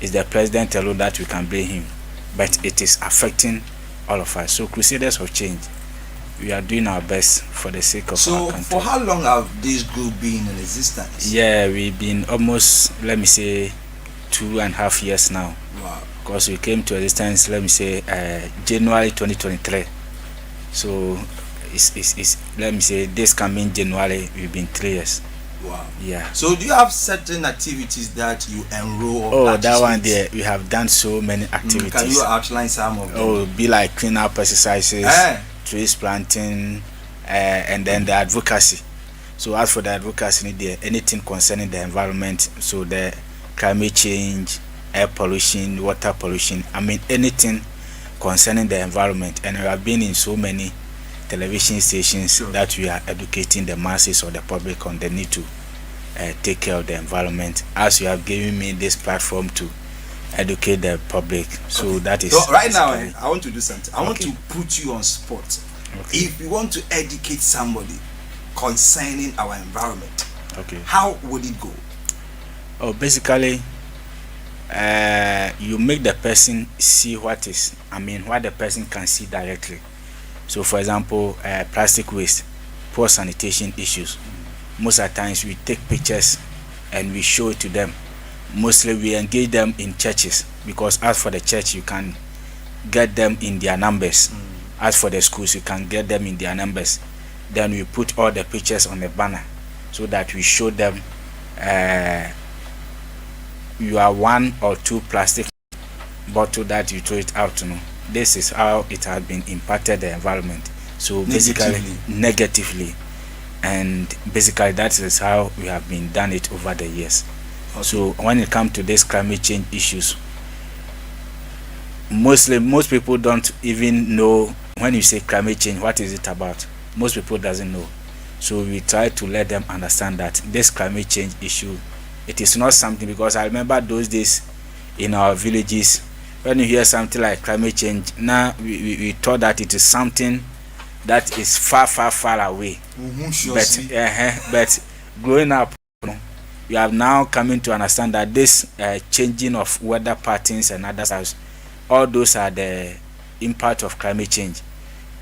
it's the president alone that we can blame him, but it is affecting all of us. So Crusaders of Change, we are doing our best for the sake of our country. So for how long have this group been in existence? Yeah, we've been almost, let me say, 2.5 years now. Wow. Because we came to existence, let me say, January 2023. So it's let me say, this coming January, we've been 3 years. Wow. Yeah. So do you have certain activities that you enroll? Oh, that one there, we have done so many activities. Can you outline some of them? Oh, be like clean up exercises, trees planting, and then the advocacy. So as for the advocacy, there anything concerning the environment, so the climate change, air pollution, water pollution, I mean anything concerning the environment. And we have been in so many television stations that we are educating the masses or the public on the need to take care of the environment, as you have given me this platform to educate the public. So that is so right now I want to do something. I want to put you on spot. If you want to educate somebody concerning our environment, how would it go? Oh, basically you make the person see what the person can see directly. So for example, plastic waste, poor sanitation issues. Most of the times we take pictures and we show it to them. Mostly we engage them in churches, because as for the church you can get them in their numbers. As for the schools you can get them in their numbers. Then we put all the pictures on the banner so that we show them you are 1 or 2 plastic bottle that you throw it out. This is how it has been impacted the environment. So basically negatively, and basically that is how we have been done it over the years. So when it comes to this climate change issues, most people don't even know when you say climate change, what is it about. Most people doesn't know. So we try to let them understand that this climate change issue, it is not something, because I remember those days in our villages, when you hear something like climate change, now we thought that it is something that is far away. But growing up, we have now coming to understand that this changing of weather patterns and others, all those are the impact of climate change.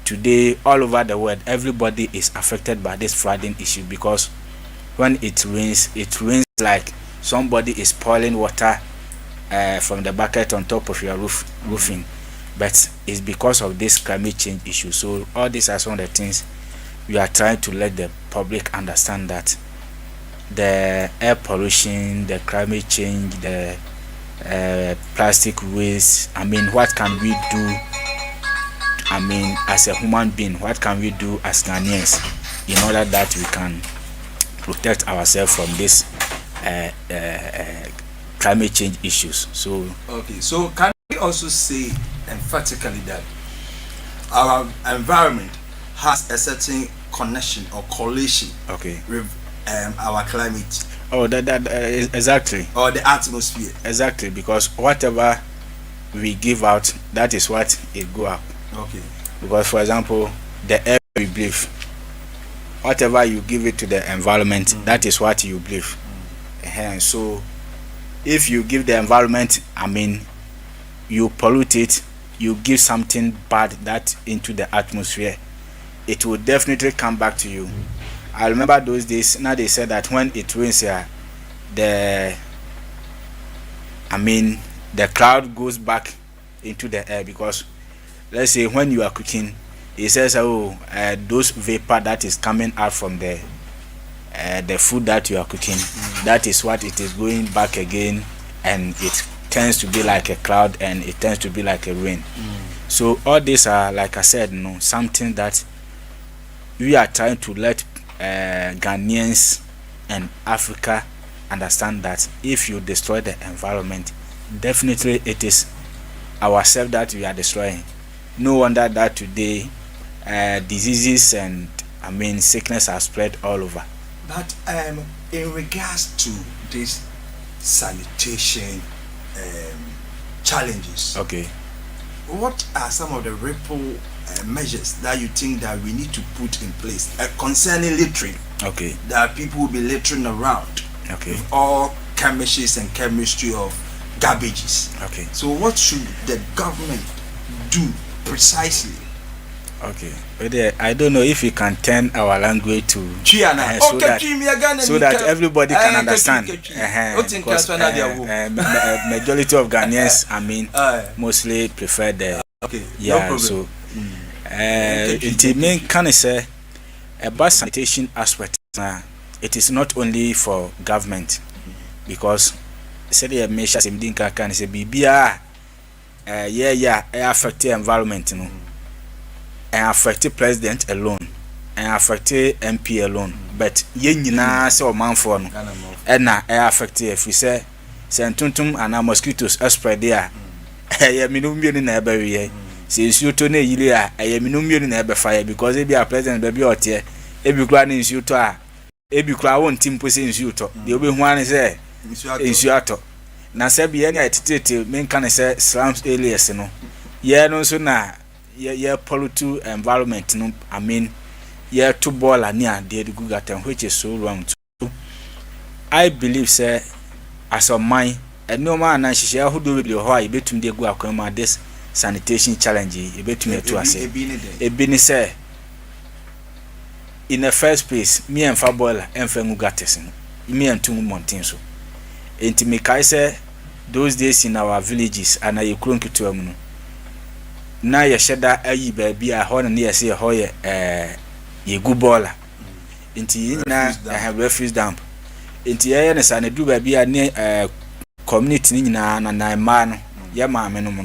Today, all over the world, everybody is affected by this flooding issue, because when it rains like somebody is pouring water from the bucket on top of your roofing. But it's because of this climate change issue. So all these are some of the things we are trying to let the public understand, that the air pollution, the climate change, the plastic waste, what can we do, as a human being, what can we do as Ghanaians in order that we can protect ourselves from this climate change issues. So can we also say emphatically that our environment has a certain connection or correlation with our climate? Exactly. Or the atmosphere? Exactly, because whatever we give out, that is what it go up. Because for example, the air we breathe, whatever you give it to the environment, that is what you breathe. And so if you give the environment, you pollute it, you give something bad that into the atmosphere, it will definitely come back to you. I remember those days. Now they said that when it rains here, the cloud goes back into the air, because let's say when you are cooking, it says those vapor that is coming out from the food that you are cooking, that is what it is going back again, and it tends to be like a cloud, and it tends to be like a rain. So all these are, like I said, something that we are trying to let Ghanaians and Africa understand, that if you destroy the environment, definitely it is ourselves that we are destroying. No wonder that today diseases and I mean sickness are spread all over. But in regards to this sanitation challenges, okay, what are some of the ripple measures that you think that we need to put in place concerning littering? Okay, that people will be littering around. Okay, with all chemistries and chemistry of garbages. Okay, so what should the government do precisely? Okay, but I don't know if we can turn our language to so that everybody can understand. Majority of Ghanaians, I mean, mostly prefer the so it mean can say about sanitation aspect. It is not only for government because say the measures can say bibia affect the environment, you know. And affect the president alone and affect MP alone, but ye nyina say o manfo no and na affect if we say tuntum and mosquitoes spread there eh minum bi ni na ebe we say nsuo to na yire a eh minum bi ni na ebe fire because e bi a president be bi ote e bi kura ni nsuo to a e bi kura won timpo say nsuo to de obi hu an say nsuo ato na say bi ye na etete men kan say slums areas no ye no so na yeah pollute environment no I mean yeah to ball and near the good at which is so wrong too. I believe say as a mine and no man and she who do with your why between the go akoma this sanitation challenge e between to us e bini say in the first place me and Fabola and Fengugates me and two mountains so enti me kai say those days in our villages and I crunk to amuno na ye sheda ayi ba bia ho na ye se ho ye ye gubola nti na refuse dump nti ye ne sa na du ba bia ne community ni nyina na ma no ye ma me no mo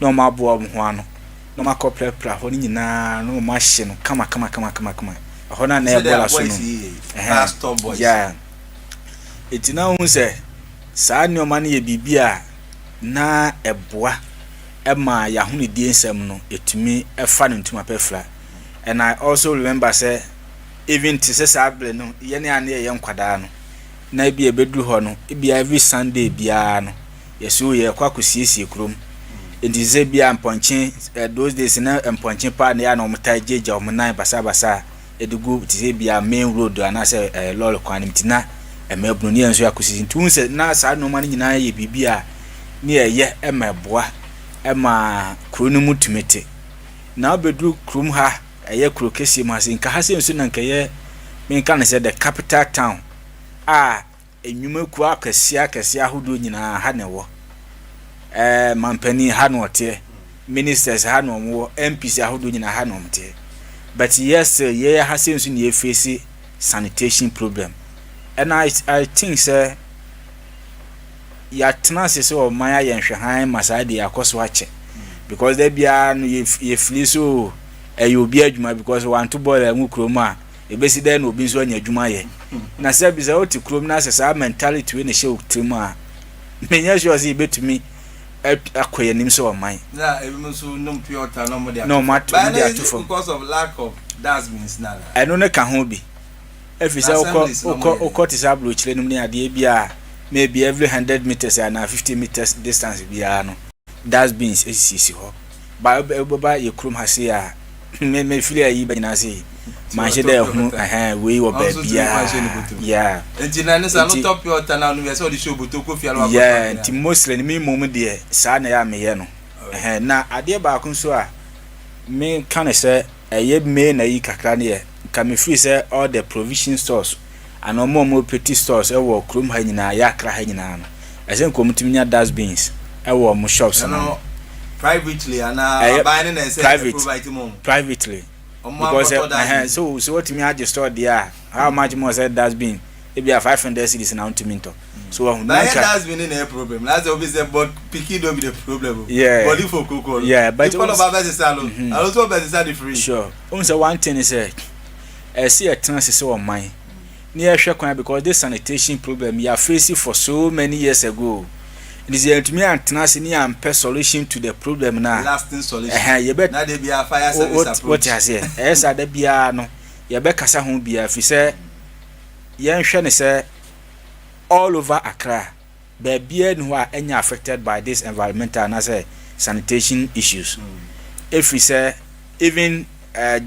no ma bo ho ano no ma koplepla ho ni nyina no ma hye no kama ho na e bola so no pastor boys yeah nti na hu se sa ne o ma ne ye bibia na eboa Emma Yahuni DSM no etumi efa no ntuma pefra. And I also remember say even to say sable no ye ne ane ye nkwada no na bi ebedu ho no bi every Sunday bia no yeso ye kwakosiesie krom enti ze bia mponche those days na mponche pa na ya no mta jeje o mnan basa edugu ti bia main road ana say lol kwanim tina emebunu ne enso yakosisi ntun se na sa no man nyina ye bibia ne ye emeboa ema kronu mutumete na obedru krum ha eye krokesi mase nka ha sensu na nka ye menka na se the capital town enwuma ku akasi ahodo nyina ha ne wo mampani ha no ote ministers ha no wo MPs ahodo nyina ha no omte but yes ye ha sensu ne face sanitation problem and I think say ya tenase so maya yenhwehan masade akoso ache because there bia no ye feel so obi adwuma because want to ball mu kroma ebesi den obi so anya adwuma ye na se bi za oti krom na se mentality we ne she otima menya sure say betumi akoye nim so man na ebi so no pure water no mo dey no matter because of lack of dustbins na I no ne ka ho bi efise okọ tisablo chire num ne ade bia maybe every 100 meters and 50 meters distance bia no dustbins esisi ho ba ye krom ha se a me feel ayi ba nyina se manche dey hu we wo ba bia yeah enti na ne sa no top water na no we say the show boto ko fialo akọ yeah enti mostly me mom de sa na ya me ye no na ade ba kun so a me kan say eye me na yi kakra ne ye ka me free say all the provision stores and more petty stores ewo krom ha nyina ya kra ha nyina no ese nkomtimi nya dustbins ewo mo shops no privately and buying and say privately because so what me add store there how much more said dustbin e be 500 cedis now to minto so that dustbin in a problem that's obviously but picky don't be the problem body for cocoa but all about best salon and also best the free sure say one thing is see a trans is on mine near Shakwan because this sanitation problem you are facing for so many years ago. it is to me and tenacity and solution to the problem now. Lasting solution. You bet. Now they be a fire service what you say? Yes, I be no. You bet kasa hon be if you say yen hwe say all over Accra. Baby who are any affected by this environmental and as sanitation issues. If we say even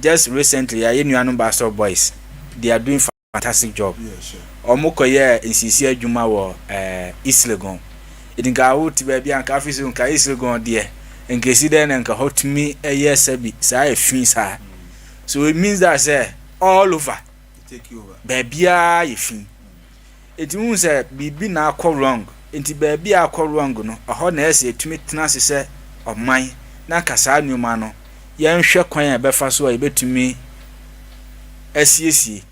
just recently I know Basel boys, they are doing fantastic job. Yeah, sure. Omokoye insisi adwuma wo East Legon. Idinga out baby and cafe so nka East Legon there. Nka si den nka hot me sabi sa efin sa. So it means that say all over take you over. Baby a efin. It means say bibi na akọ wrong. Enti baby akọ wrong no. Ho na ese etumi tena se oman na kasa nyuma no. Yen hwe kwan e befa so a betumi asiesie.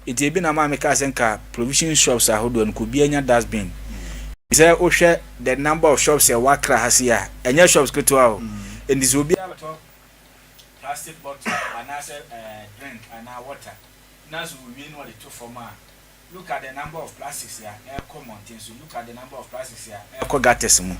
It be na mama ka senka provision shops ahodo no ko bi anya dustbin. Say o hwe the number of shops e wakra hasia. Enya shops keto a o. And this will be about plastic bottle and as drink and water. Now so we know the two former. Look at the number of plastics here. Air common things. So look at the number of plastics here. Air gates mu.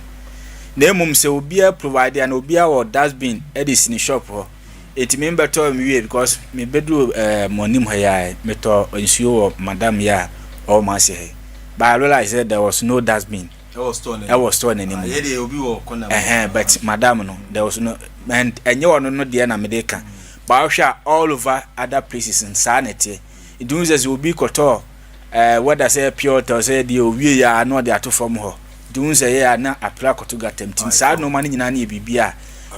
Na mum say obi a provide and obi a or dustbin edis in shop ho. It mean better me because me bedu monim here meto ensure madam ya or ma say. But I realized that there was no dustbin. I was storing anymore. Yeah, they obi wo corner. But madam no, there was no and enyo no there na medeka. But all over other places in sanity. It means as obi koto what I say pure to say the owie ya no dey ato from ho. Dun say ya na apply koto gatemtin. Sa no man nyina na bibia.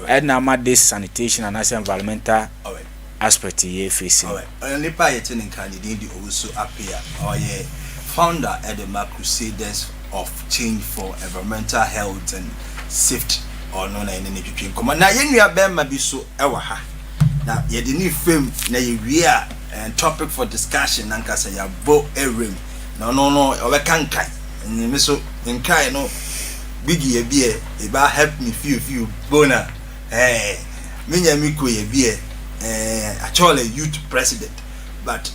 And now my this sanitation and environmental aspect here facing. And nipa yete nkani dey also appear or ye founder at the Crusaders of Change for Environmental Health and Safety or no na any twetwe come na ye nua be ma bi so ewa ha. Na ye de ni fam na ye wia and topic for discussion nanka say ya bo ewrem no we kankan me so nkai no bigi ye bie e ba help me feel bona me nya mi ko ye bie actually youth president but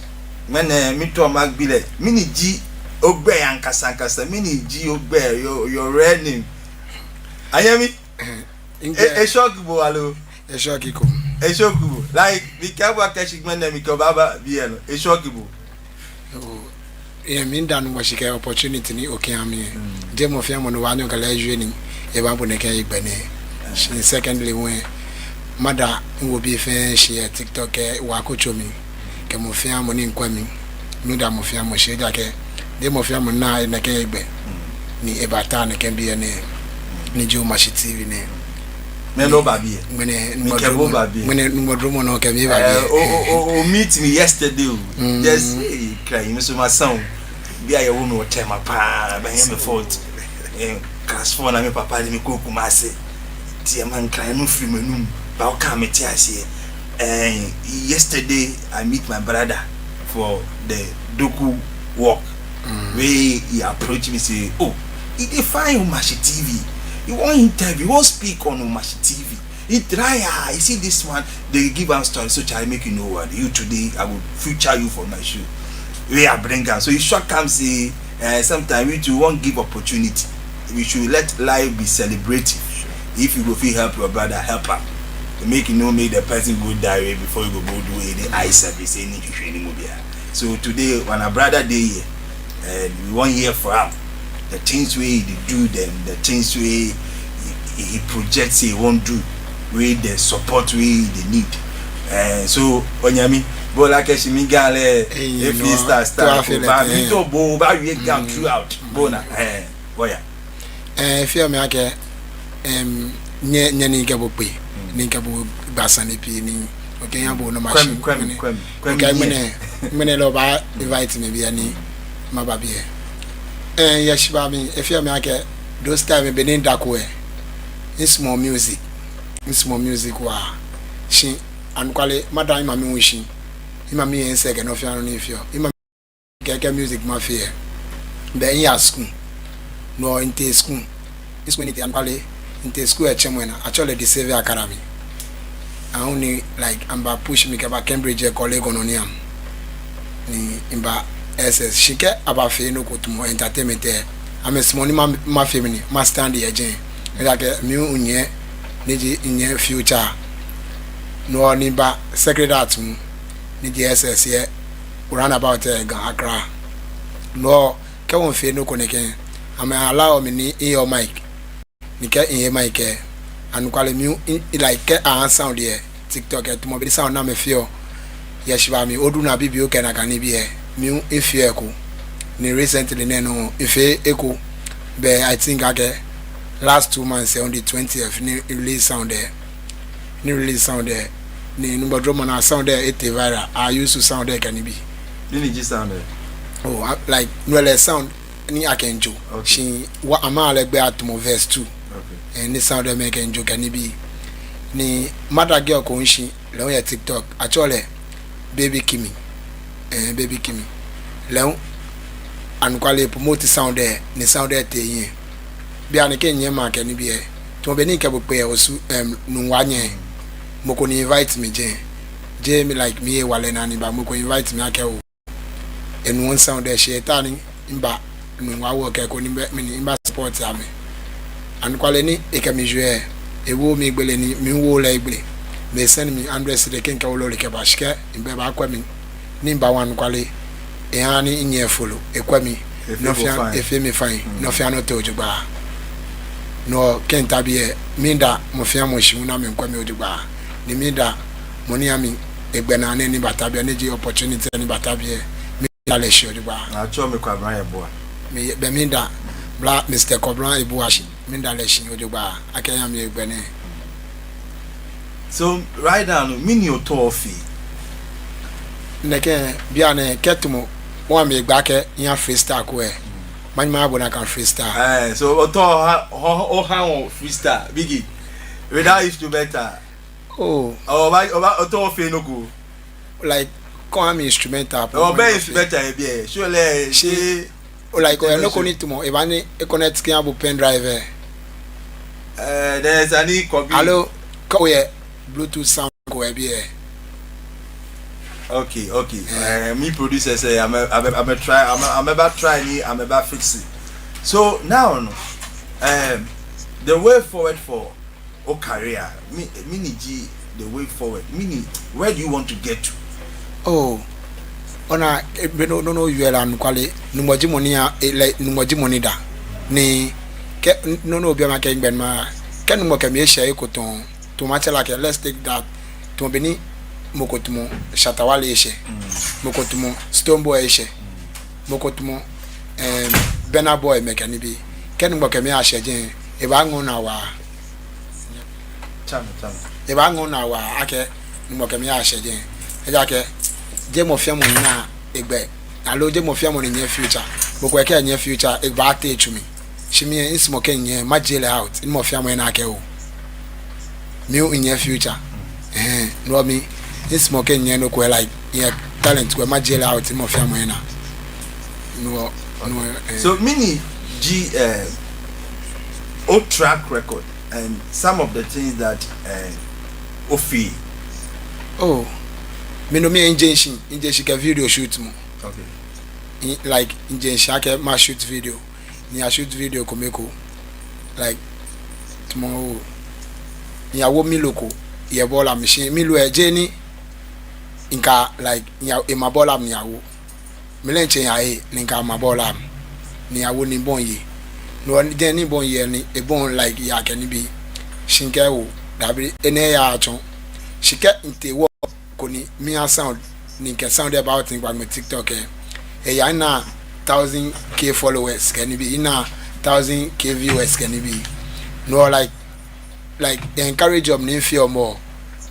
when me to mag bile mini ji ogbe yankasa mini ji ogbe your real name ayemi e shock bo alo e shock ko Eshokubo, like the Kabwa Kashikman and Mikobaba, Biano, Eshokubo. I mean, done was she opportunity, okay, I mean, Demo Fiamon, one of the leisure, Ebaboneke Bene. Secondly, when Mother will be fair, she a TikTok, Wakochomi, Camofiamon in Quaming, Nudamofiamo, Shedake, Demofiamon na in the Kabe, Ni Ebatan can be a name, Niju Mashi TV name. Melo babi. When no can meet me yesterday. Just crying so my son. Be I won't know time my pa by him fault. Cast for na me papa me ko kumase. Tia man crying no free menum. Ba ka me tia se. Yesterday I meet my brother for the Doku walk. Where he approached me say, "Oh, he define Umashi TV. You want interview, you want speak on Umashi TV. He try, you see this one, they give us story, so I make you know what you today, I will feature you for my show. We are bringing, so you short come say, sometimes we too won't give opportunity. We should let life be celebrative. If you go feel help your brother, help her. To make you know, make the person go die before you go do the eye service, any training. So today, when a brother day here, we want hear for him. The things we do them, the things we he projects he won't do, with the support we they need. So onyami, but like she me gale, if he start but we to bo ba we down throughout. Bona boya. Fear me ake nye ni gabo pe, ni gabo basani pi ni. Okay, yabo no machine. Okay, mene lo ba invite me bi ani mababi. Yes, baby, if you make those time benin dakwe, it's more music. Wa she and quality madam mami wishing. Imami and second of your if you imami music mafia. Then ya school. No in school. It's when it and quality in school at Chemwena, actually the Savior Academy. I only like amba push me about Cambridge colleague on oniam. Ni imba SS shike aba fe no ko tumo entertainment I'm a small my family, my stand here, Jane. Like a new unye, Niji in your future. No niba secretary, Niji SS here, run about a Accra. No, come on, no connection. I may allow me in your mic. Nika in your mic, and call me like get sound here. TikTok at mobile sound na me feel. Yeshiva mi oduna bibi o kana kan bi e mi ife eko ni recently no ife eko be I think again last 2 months on the 20th ni release sound there ni number drum na sound there it viral I used to sound there can be ni ji sound there oh like no le sound ni akenjo she what ama le gbe atomo verse 2 okay and ni sound there make enjo can be ni mother girl ko nshi le on TikTok actually baby Kimi leon and quality promote sound there ni sound there te yin bi an ke nyem ma ke ni bi e to be ni ke bo pe osu nu wanye moko ni invite me je me like me wale na ni ba moko invite me ake o enu one sound there she tani mba nu wa wo ke ko ni mba support ya me and quality ni e ke mi jouer e wo mi gbele ni mi wo la igbele me send me address de kenka wolo le ke bashke imbe ba kwa mi nimba wan kwale e ani inye follow e kwa mi no fia e fe me fine no fia no to jugba no kenta bi minda mo fia mo shi na me kwa mi ojugba ni minda mo ni ami egbe na ni batabia ni ji opportunity ni batabia mi le shi ojugba na cho me kwa bran eboa me be minda bla Mr. Kobran eboa shi minda le shi ojugba akanya mi egbe ne. So right now, mini otofi. Neke biane ketumo mo me gbake yan freestyle ko e. Manima abona kan freestyle. So oto ha freestyle bigi. Without instrumental. Oh. Otofi no go. Like come instrumental. Oh be instrumental e bi. Surely she like o no connect mo e bani e connect kan abo pen drive. There's any copy. Hello. Ko ye Bluetooth sound go be here. Okay. Me producer say I'm about try ni I'm about fix it. So now the way forward for career mini G the way forward mini where do you want to get to? Oh ona no you and kwale numoji money like numoji money da ni ke no bi ma ke ngben ma ke numo ke me share ikoton to match like let's take that to beni mokotumo shatawale eshe mokotumo stone boy eshe mokotumo bena boy mekani bi kenu gbo kemi asheje e ba ngun na wa cham e ba ngun na wa ake ngbo kemi asheje e ja ke je mo fiamu na egbe alo je mo fiamu ni near future boko ke near future e ba ta echumi shimi ismo kenye majele out ni mo fiamu na ake o me in your future no me this smoking you know like your talent go majele out in my family na no so mini G track record and some of the things that ofi me no me injection ka video shoot mo okay like injection ka ma shoot video ni a shoot video komeko like tomorrow ya wo miloko ye bola machine milu ejeni inka like ya e mabola mi yawo milenche ya e ninka mabola ni yawo ni bonye no je ni bonye ni e bon like ya keni bi shinke wo dabi ene ya acho shike nte wo koni mi sound ninka sound about in my TikTok e ya na 1000k followers keni bi ina 1000k viewers keni bi no like encourage of me feel more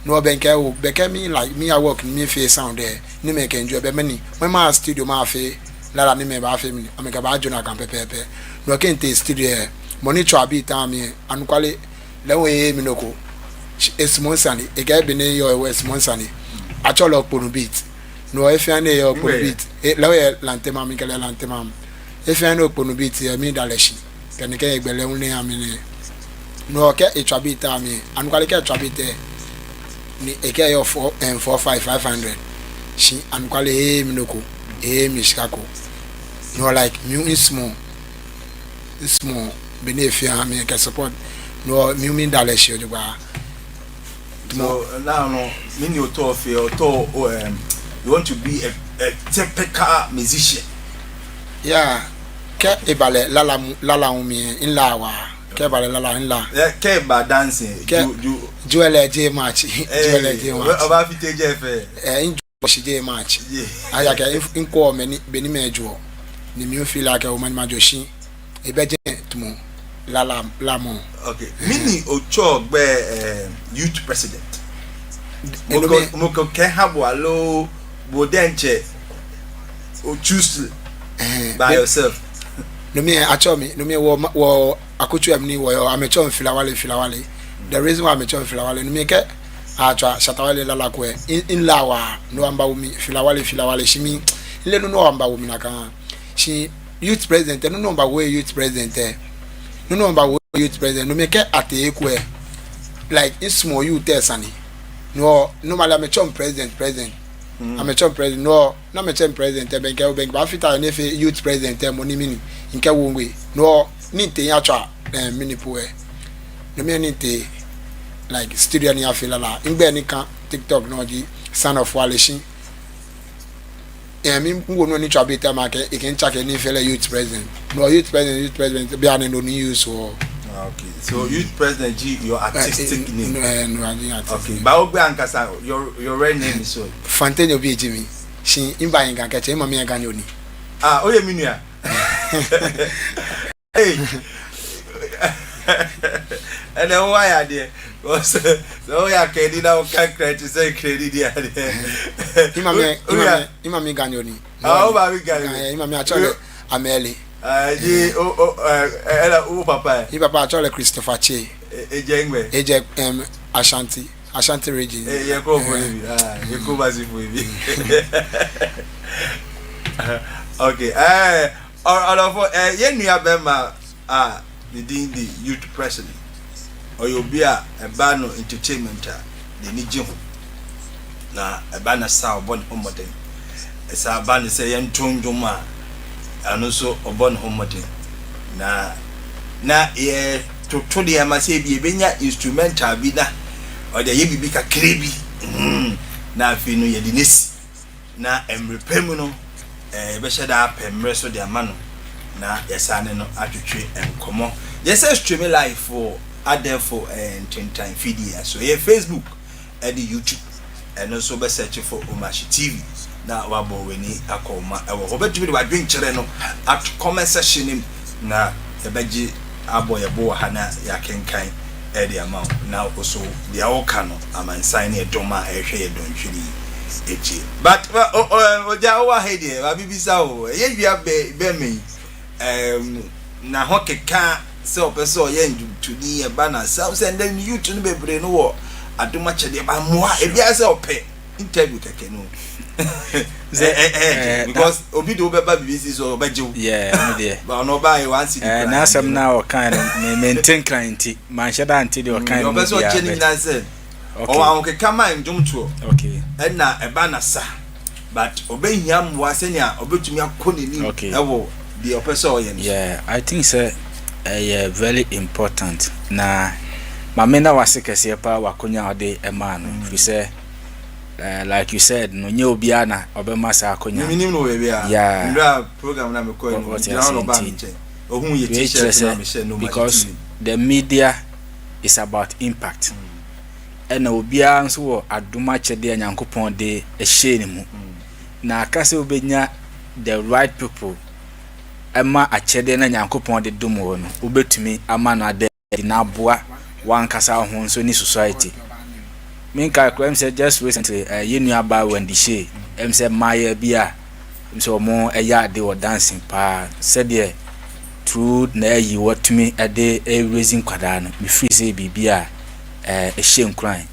no benke me like me I work me feel sound there ni make enjoy be many when my studio ma fe lara ni me ba fe mi ameka ba jona kan pepepe no kente studio monitor abi time anu kwale lewe mi noko esmonsani e ga be ne yo esmonsani acholo ponu beat no if ya ne yo ponu beat lewe lantema mi kele lantema if ya no ponu beat mi daleshi kenike egbele unle amini no ke etwabita mi ankwale ke etwabite ni eke yo 4,500 shi ankwale mi noko mi shikako no like mu small small benefit me can support no me mean that let's show you so now no mean you to feel to you want to be a typical musician. Yeah, ke ebale lala umi in la wa ke ebale lala in la. Yeah, ke ba dancing. Joel J match. Joel J match. Oba fite jefe. In J match. Aya ke in ko meni beni mejo. Ni mi feel like o man majoshi. Ebeje tumo lala mo. Okay. Mini Ocho be youth president. Moko ke habo alo bodenche o choose by yourself. No me actually no me wo akutu amni wo amecho filawale. The reason why amecho filawale no me ke acha shatawale lala ko in lawa no amba umi filawale shimi ile no amba umi naka she youth president no amba we youth president no amba we youth president no me ke ate ko like in small youth esani no normally amecho president I'm a chum president. No, I'm a chum president. Bank, but after I youth president, money mini. In Kawungi, no, need the yacha, mini poe. No, me need like studio near Filala. In Benica, TikTok, no, son of Walishin. I mean, who no need to be market, you can check any fellow youth president. No, youth president, be an only use or. Okay, so youth president G, your artistic name. No, okay, but Obi Ankasa, your real name is what? Fontaine Obi Jimmy. She inviting can catch him, Mamma Ganyoni. Ah, oh, you mean ya? Hey, and then why are there? So, yeah, credit now can't credit to say credit there. Imami Ganyoni. Oh, Baby Ganyoni. Imami actually, Ameli. Papa. He papa actually Christopher Che. Ejeng Ashanti region. You go for him. You go massive for him. Okay. All of yen you abema the youth president. Or you'll be a banner entertainment the Nijim. Na a banner saw born homoden. It's a banner say yen tunjuma. And also obon homody na ye to the amase bi benya instrumental bi na or the ye bi kakre bi na afi no ye dinesi na emrepem no be sheda pemre so de amano na yesane no atwetwe enkomo yesa stream live for adefo time video so ye Facebook and YouTube and also be search for Omashi TV na wabo weni akoma ewo obetumi de wadwen kire no at comment section nim na ebeji aboyebo ha na yakenkan e de amount na also de awoka no amansan ne doma ehwe ye donhwiri echi but oja wa hede wa bibisa o ye wia be me na hokeka se opeso ye ndutuni e ba na and then you to be bre no wo adoma chede ba moa e bia se ope interview keke no because obi do beba BBC so obeju yeah me but no buy one city na some now kind of maintain client man shada anti the kind of person change na say o an ke kama ndum to okay and na e ba na sa but obehia mwa senia obetumi akoni ni ewo the person o yen yeah I think say very important na mamena wasekese pa wakonya ode e man fi say like you said no nye obia na obema sa akonya minimum no we bia yeah program na me call no ba nche ohun ye t-shirt na me share no because the media is about impact and obia nso wo adoma chede anyankopon de ehye ne mu na akase obenya the right people ema achede na anyankopon de domo no obetumi ama na de na boa wan kasa ho nso ni society Minka kwem say just recently you knew about when the she say Maya bia so mo eya de dancing pa said there through na yi what me a day raising kwada no me free say bibia a shame crying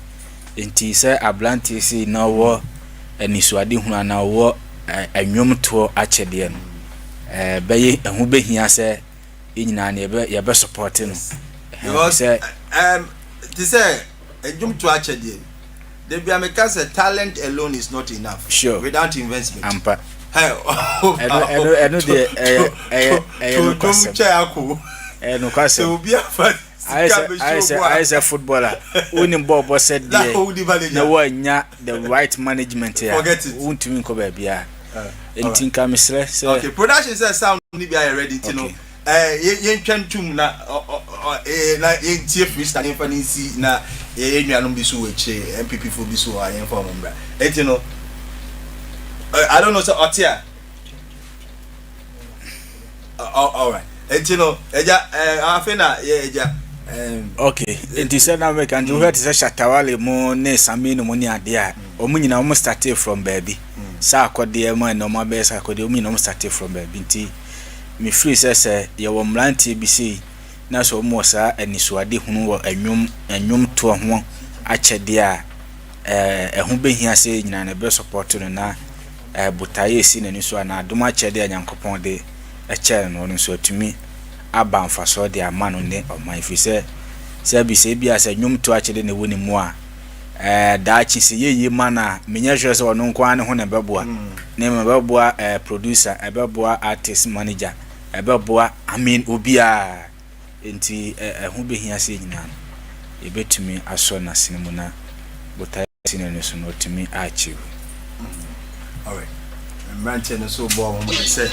enti say ablanti say na wo anisuade hunu na wo anwom to achede no beye ehu behia say enyina na ye be support no because they say anwom to achede the Biamekasa talent alone is not enough. Sure. Without investment. Ampa. Hey, no kwase so be a fan I say footballer unim bobo said na wanya the right management here untumi ko ba bia entinka mesre say okay production says sound ni bia ready to know yen twantum na na yen tie freestyle yen fa ni si na yen nuanom bi so weche MPP for bi so yen fa mo mbra enti no I don't know so otia all right enti no eja afena eja okay enti say na make and you heard say Shatawale mo ne Saminu mo ni ade a omunyina mo start from baby sa akode e mo no ma be sa akode omunyina mo start from baby nti me free say ye wo mlantie bi sei na so mo sa anisuade hunu wo anwum to ho akyede a ehun behia say nyina na be support no na butaye si na ni so na adom akyede anyankopon de ekyere no no so atumi aba mfaso de amano ne oman fi se bi se bia se nwum to akyede ne woni mu a da chi se yeye mana menya hwe se ono nko ane ho na beboa ne beboa producer beboa artist manager beboa obia enti ho behia se nyina e betumi aso na sinemu na butaye sinene so no tumi achieve. All right. Manchester so ball on set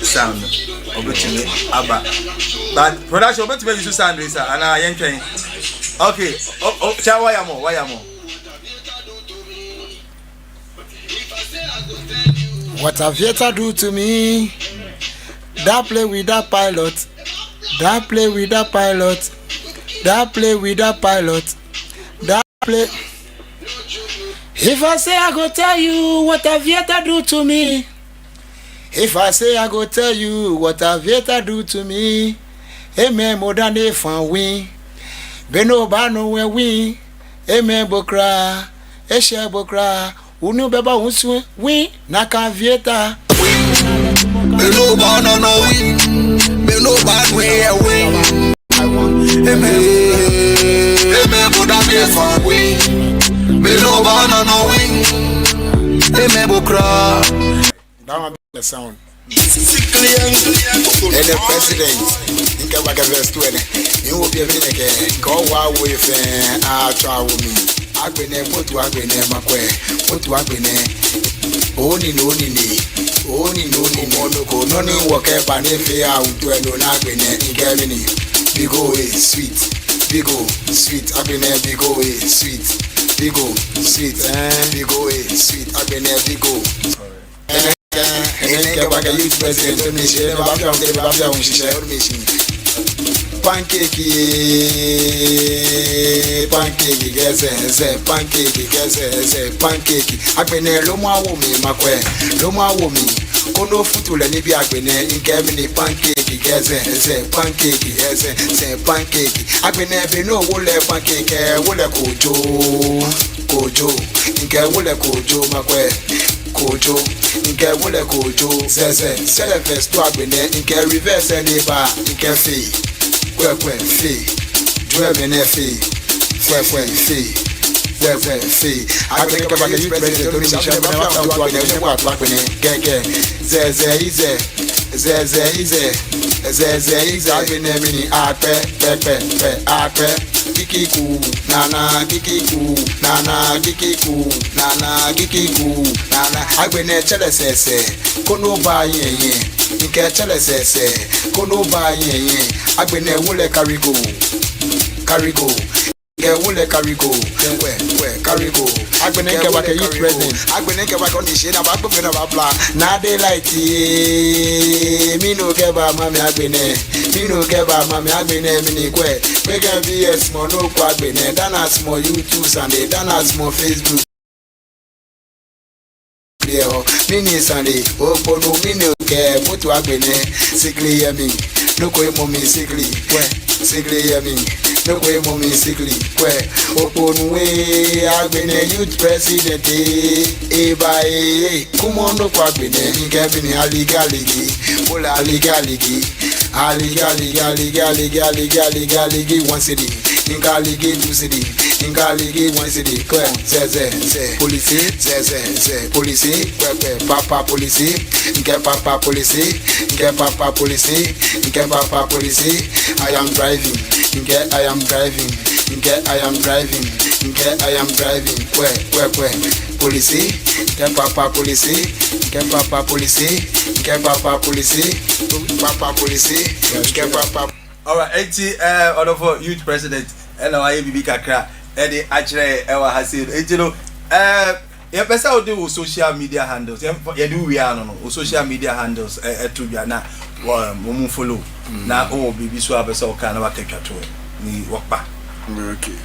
sound obetumi aba but production obetumi use sound racer and I yen twen okay cha why more what have you to do to me that play with that pilot that play with that pilot that play with that pilot that play. If I say I go tell you what have you to do to me. If I say I go tell you what have you to do to me. Amen more than a fan win. Beno bano we win. Amen bokra. Eshe bokra. Unu beba unsu win. Naka vieta. Beno bano no win. Beno bano we win. Amen more than a fan win. Me no banana no wing. Hey me bokra. That one be the sound. And the president, think about the verse 20. You will be a minute. Go wow with travel me. I've been there, what to have been there, my way. What to have been there. Only no work up and if you are to a no nagrin in Germany. Big O is sweet. Big O sweet. I've been there, big O is sweet. Big O, sweet, big O, sweet, I've been there, big O. And then back a youth president to me, she never found the Babia when she shared me. Pancake, pancake, I've been there, Loma woman, Macquarie, Loma woman. Kono futu le nibi agbene nkebini pancake geze pancake say pancake agbene be no wole pancake wole kojo nke wole kojo makwe kojo nke wole kojo zeze selefes to agbene nke reverse neba nke fe kwekwe fe dwebene fe kwekwe fe fee. I think about the president to me, shall never found to get Zeze, I've been a mini ape, Kikiku, Nana, I've been a chelese, Kono by ye, Nika chelese, Kono by ye, I've been a woole Carigo. Wule Carigo, where Carigo. I've been a youth president. I've been a condition of a blah. Now they like me no keba mammy. I've been me no keba mammy. I've been a mini que. We can be a small no quad been a done a small YouTube Sunday, done a small Facebook. Mini Sunday, oh, no, mini care, put to have been sickly, yummy. No quay mommy sickly, sickly, yummy. No way, mommy, sickly. Where open way, I've been a youth president. Come on, no quabbing, Gavin, Aligaligi, Aligaligi, Aligaligi, one city. Ingalige 2 city, Ingalige 1 city, clear, ze, police, papa police, get papa police, get papa police, get papa police, I am driving, get I am driving, get I am driving, get I am driving, where, police, get papa police, get papa police, get papa police, papa police, get papa. Alright, 80 honorable youth president, and I be kakra, Eddie Achre, Ewa Hasid, 80 no, yeah, pesa do social media handles, yeah, do we are no social media handles, to be na, mumu follow, na oh, baby swab, so kind of a take to ni walk back. Okay.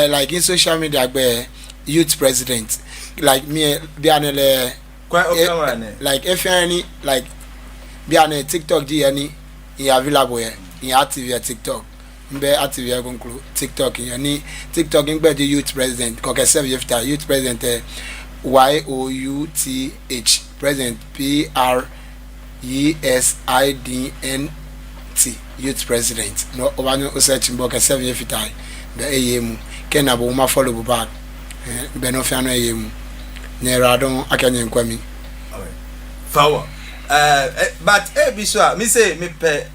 Like in social media, youth president, like me, Bianele. Like if any like be on TikTok any available in active TikTok be active conclude TikTok any TikTok in be the youth president because youth president YOUTH president PRESIDNT youth president no over search book 7 years time be ayemu kena bo ma follow back be no fiano ayemu Neradon akanye nkwami. Fawa. But ebiswa me say me pe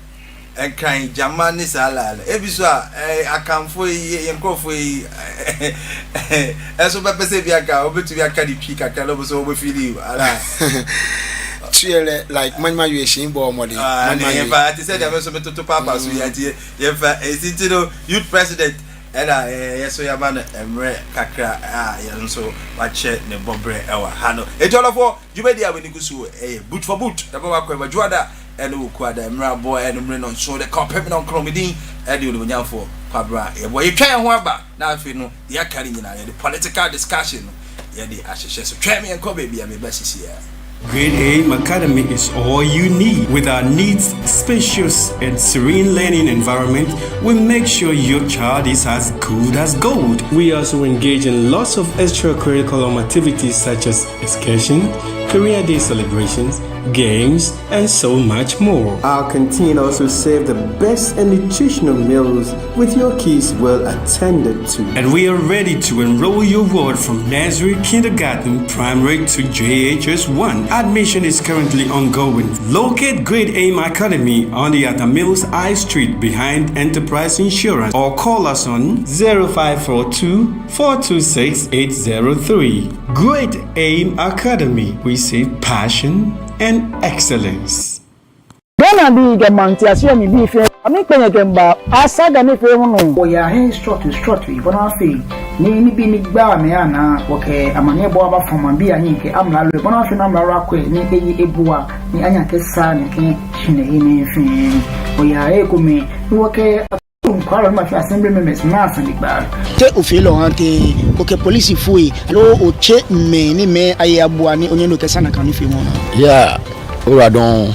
enkan jamani salala. Ebiswa I can for yenkofo yi eso pe se biaka obetu biaka di pika kala so obe feel ala. Chiele like manma you shin bo modi. Manma you fa say dem so to papa so yati ye fa esitino youth president Eda yeso yabana emre kakra yenso wache ne bobre ewa hano etolofo jubedi abeni kusu boot for boot da baba kwa bajuada ene ukuada emra boy ene mre no so the company no kromidin ede olu nyamfo kwabra ye boy twan ho aba na afi no ye akari nyina ye the political discussion ye the ahyehyɛ so twan me enko baby am be sisi ya. Grade Aim Academy is all you need. With our neat, spacious, and serene learning environment, we make sure your child is as good as gold. We also engage in lots of extracurricular activities such as excursion, career day celebrations, games, and so much more. Our canteen also serves the best and nutritional meals with your kids well attended to. And we are ready to enroll your ward from nursery, kindergarten, primary to JHS1. Admission is currently ongoing. Locate Grade Aim Academy on the Atamils I Street behind Enterprise Insurance or call us on 0542 426 803. Grade Aim Academy. We say passion and excellence. Ghana be get mantiasia mi bi fe ami penye kemba asaga ne fe ho no o ya he strut bona fe ni bi ni gba me ana woke amane bo aba foma bi anyi ke amla lo bona fe na amla akwe ni eyi ebua ni anya ke sa ni ke hine ni fe o ya e ko me woke nkwaro ma fi assembly members na asani gba te ofilo ante woke police fui lo o che me ni me ayi abua ni onye no ke sana kan fi mo na yeah ora don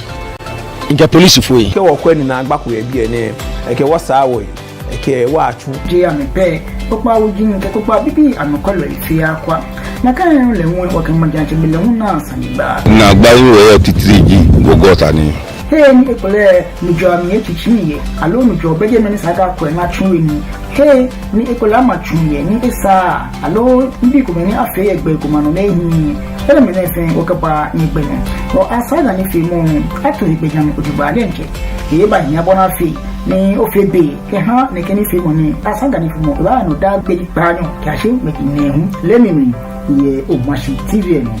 Inka police foi. Ke wo kwani na agbako ya bi ene. Eke wo saa wo. Eke wo atu. Je amepe. Popa ujin ke popa bibi anokolo ifi akwa. Na kan le won wo kan majanche bi le won na saniba. Na gba yi wo titriji gogota ni. Hey ni ekole ni jo ami echichiye. Alo ni jo beje meni saka kwa na chunwe ni. Hey ni ekole ama chunye ni esa. Alo ndi ko meni afi egbe ko mano na ehin. Ele me nefen okapa ni gbe ni. No asaga ni fi mo ato ni gbe jam ojuba denke. Ye ba nya bona fi ni ofebe ke ha ne keni fi mo ni asaga ni fi mo ba no da gbe pa no ka se me ki ne hu le mi ye o mashi TV no.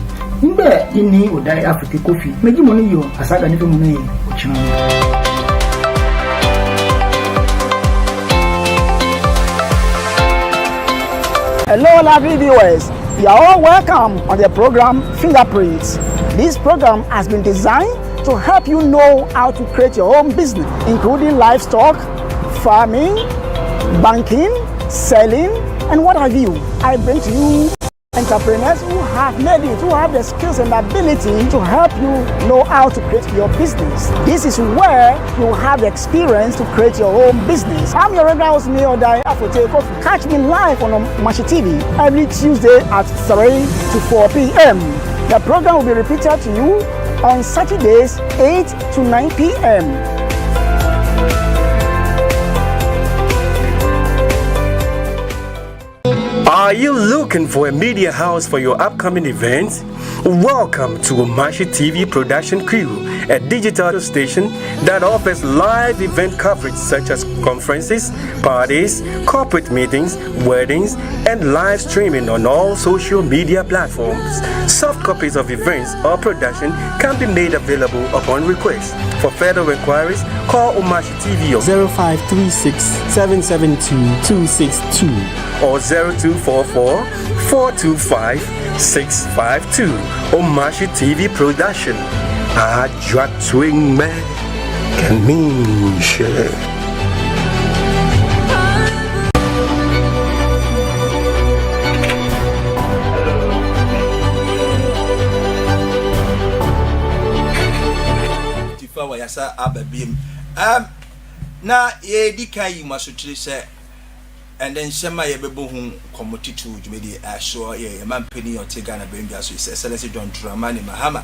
Mbe ini odai afute kofi meji mo ni yo asaga ni fi mo ni o chan. Hello, lovely viewers. You are all welcome on the program Fingerprints. This program has been designed to help you know how to create your own business, including livestock, farming, banking, selling, and what have you. I bring to you entrepreneurs who have made it, who have the skills and ability to help you know how to create your business. This is where you have the experience to create your own business. I'm your regular host, Odai Afote Kofi. Catch me live on Mashi TV every Tuesday at 3 to 4 p.m. The program will be repeated to you on Saturdays 8 to 9 p.m. Are you looking for a media house for your upcoming events? Welcome to Omashi TV Production Crew, a digital station that offers live event coverage such as conferences, parties, corporate meetings, weddings, and live streaming on all social media platforms. Soft copies of events or production can be made available upon request. For further inquiries, call Omashi TV on 0536 772 262 or 0244 425 652. Omashi TV Production. Ajwa Twing Man can mean share. Tifa wa yasa ababim. Na ye di kai masutri se and then shema ye bebo hu komoti to jumedi asho ye man penny or tega na bembi so is Excellency John Dramani Mahama.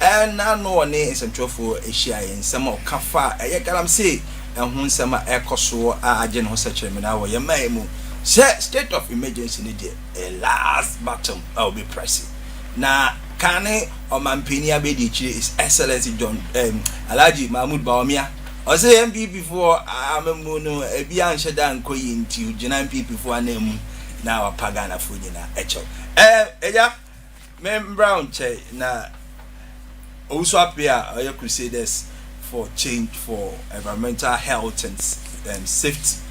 And now no one is a trophy a share in some of Kafa, a galamsey, and whom some echoso are general such a now your maimu. State of emergency needed a last button I'll be pressing. Now, Kane or Mampinia Bedici is Excellency John Alaji Mahmoud Baumia. I say MP before I'm a mono, a Bian Shadan Koyin to Janan people before name now a Pagana Fujina Echo. Eja, Mem Brown Che na. Also appear our crusaders for change for environmental health and safety.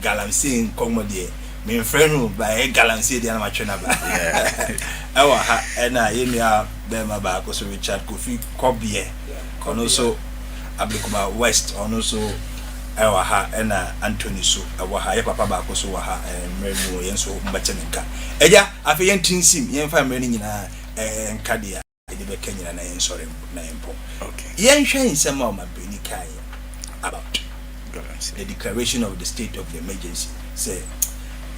Galamsey comedy. Me friend by Galamsey the Amachana. Our and I in your Bema back also Richard Kofi Kobie. And also Ablikuma West and also our and Anthony so our high papa back also and Mary Yenso Machanika. Eja, I feel yen sim, yen family in a Kadia. Kenya na sorry na impo. Okay. Yen hwen some of my benikai about the declaration of the state of the emergency. Say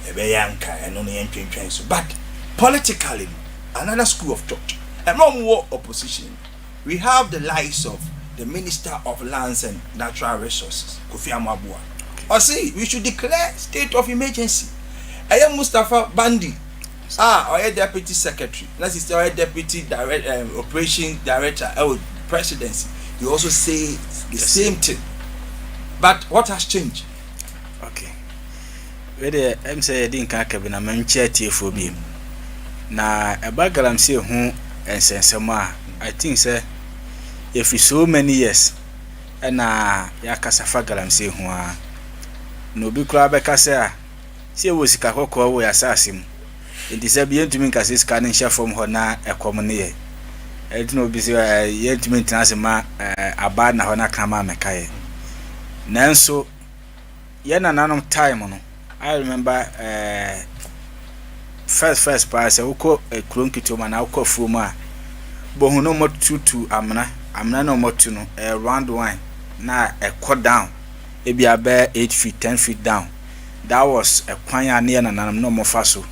ebeyanka and only yen so. But politically, another school of thought. Among war opposition, we have the likes of the Minister of Lands and Natural Resources, Kofi Amabua. Or say we should declare state of emergency. I am Mustafa Bandi. Our deputy secretary, that is our deputy operation director, presidency. You also say the same thing. But what has changed? Okay. Where I'm saying, I didn't catch a man chair for me. Now, a bagalam say who and sensama. I think, sir, if you so many years, and Yakasafagalam say who no big crab, Casa, see, was Kakoko, we assassin. It is a bien to me as this canning share from her now a common year. I don't know, busy yet to maintenance a bad Nahona Kama Makai. Nanso, yen an annum time on. I remember first price, I will call a clunky to man, I'll call Fuma. But who no more to Amna no more to know a round wine. Now a cut down. It be a bear 8 feet, 10 feet down. That was a quire near and I'm no more faso.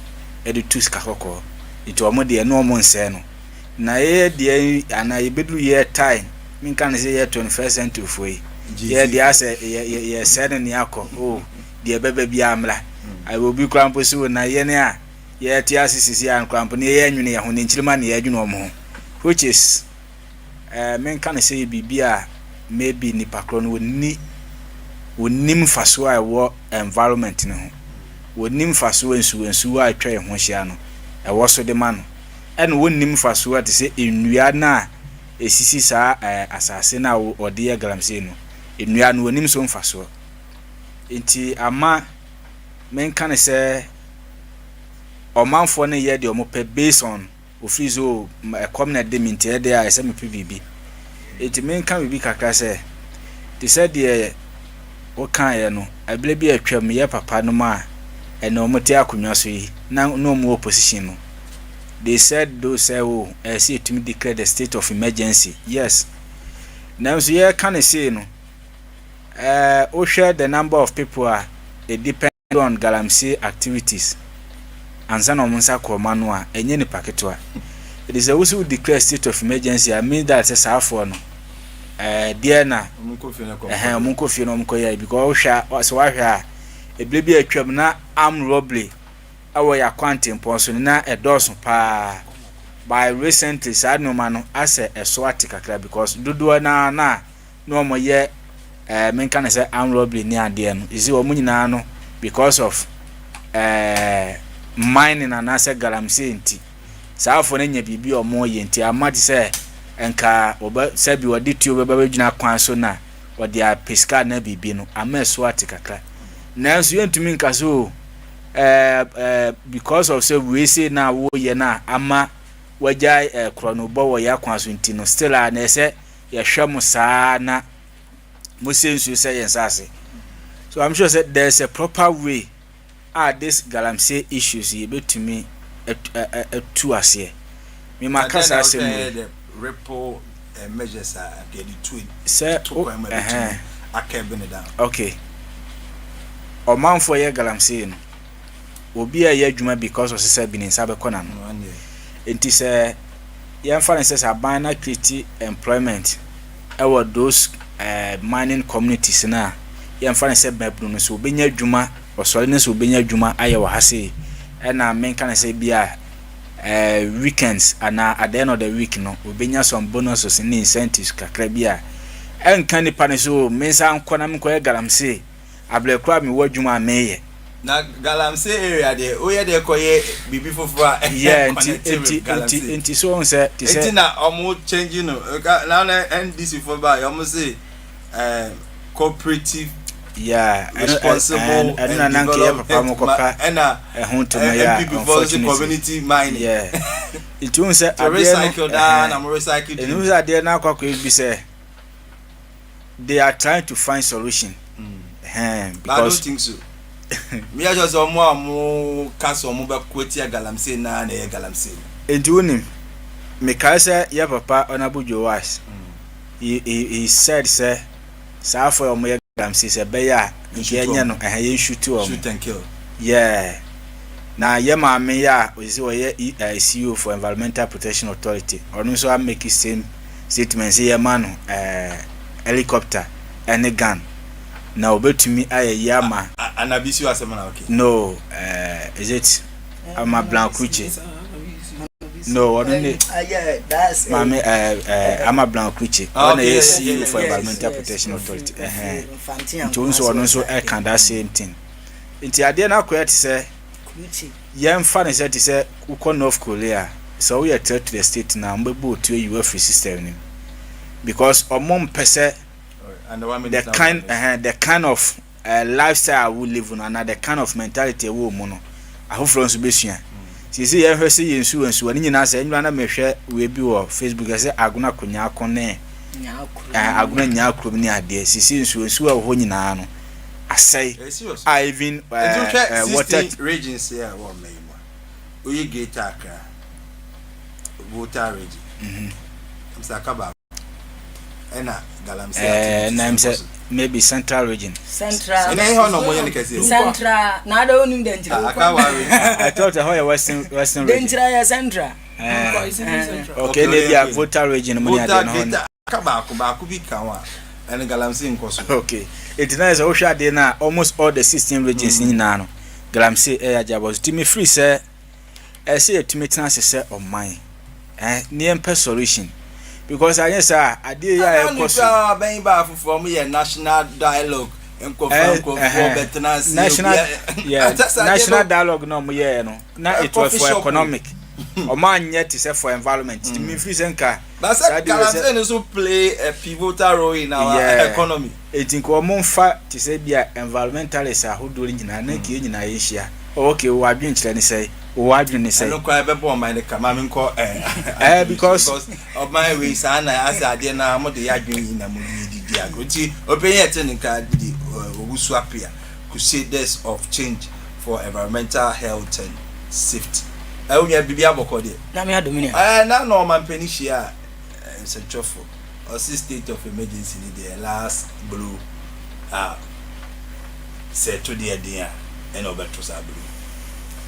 Editus Kakoko. It was more the normal seno. Na ye dear and I bedru year time. Min can say year 21st century for ye. Yeah, the ye said in Yako. Oh, dear baby Biamla. I will be crampusu na yenia. Ye tiasis and crampony yen when in Chilman ye no more. Which is men can say Bibia maybe Nipacron would nim fasua war environment no. Would nim fasu and su I try Hoshiano. I was so the man. And would nim fasua to say in Riana a sisa assassina or dear Gramsino. In Rian would nim some fasua. Inti ama men can say or man for a year the omope based on Ufizo a common deminter there as PVB. It men can be cacase. They said the what kind no I believe a tram ye papa no ma. And no matter now no more opposition. They said those say oh I see to me declare the state of emergency. Yes. Now so here can I say no share the number of people are it depends on Galamsey activities. And son of Monsa Komanua and Yenny Paketua. it is also declare state of emergency. I mean that as a for no dear na munko fi no mko ya because so wahwa e blebi atwam na armed robbery awo ya quantum ponso na e doso pa by recently sad no man as a swat kakra because dudu na no mo ye men kan say armed robbery ni ade no is o munyina no because of mining and asa galamsey nti saafo na nya bibi o mo ye nti amadi say enka oba sabi wadi tuo beba gina kwan so na wadi a pesca na bibi no ameso ati kakra nanso yentumi nka so because of say we say na wo ye na ama wajai kronobo wo ya kwan so nti no still a na say ye hwemo saa na mo sensu say yensase. So I'm sure that there's a proper way this galamsey issues ye betumi to us here. Me makasa say the ripple measures are getting twin. Sir, I can't bring it down. Okay. O man for ye galamsey no. Obi a ye adwuma because of say bi ni sabe kona no. Enti say ye mfa say aban na create employment our those mining communities na ye mfa say babnu no so obenya adwuma osore ne so obenya adwuma aye wa hase na men kan say bia weekends and at the end of the week no obenya some bonuses and incentives kakra bia enkan nipa ne so mensa nkona mkoye galamsey ablekwa mi wadwuma meye na galamsey area de oye de koye bibi fofo yeah enti so on say enti na omo change no na NDC for ba omo say cooperative responsible and nanke ya papa mo koka ehunto ma ya community mining it won say recycle down na recycle and who are there now kwa be say they are trying to find solution because I don't think so. Me I just omo cancel omo be kweti galamsey na ye galamsey enti wonim me ka say ya papa Honorable Joas he said say sa for omo galamsey say be ya nke nya no ye shoot and kill na ye ma me ya ozi wo ye CEO for Environmental Protection Authority onu so am make same statement say ye man helicopter and gun na obetumi aye yama anabisi wasema na okay no is it ama Blancuche no only that's mame ama Blancuche on the CEO for Environmental Protection Authority so on so I can that same thing nti ade na kwet say yemfa ne say to say uko North Korea so we are threat to the state now mbebu to you free system because omom pese the kind of lifestyle we live on and the kind of mentality we mono ahofro nso besua sisi ye hwese yensu ani nyina say enwa na mehwe we bi wo Facebook say aguna konya akone aguna nya akrom ni ade sisi nsu a ho nyina no asai I even water regions here one me we get akra water region msakaba ena galamsey na say maybe central region central na da onim denjira I thought how you western region denjira ya central okay maybe a voter region money ade no akaba bi kanwa ena galamsey nkoso okay it nice o hwa de na almost all the 16 regions ni na no galamsey ya jabos timi free say say etimi tena se o man ni empe solution because I yes ade ya e koso ben ba from your national dialogue enko national dialogue no mo ye no na it was for economic o man yet say for environment me free senka but galamsey so play a pivotal role in our economy it nko mo mfa to say bia environmentalists ahodo nyina na ke nyina ye hia okay we adwen kire ni say wadwene say no kwa be bo man ka ma me nko because of my way sana as ade na mo de yadwen na mo didi agroti openye tenika didi ogusu apia crusaders of change for environmental health and safety unya bibia bokode na me adomini na no man penishia sentrofo or state of emergency in the last blue set to the idea and over to blue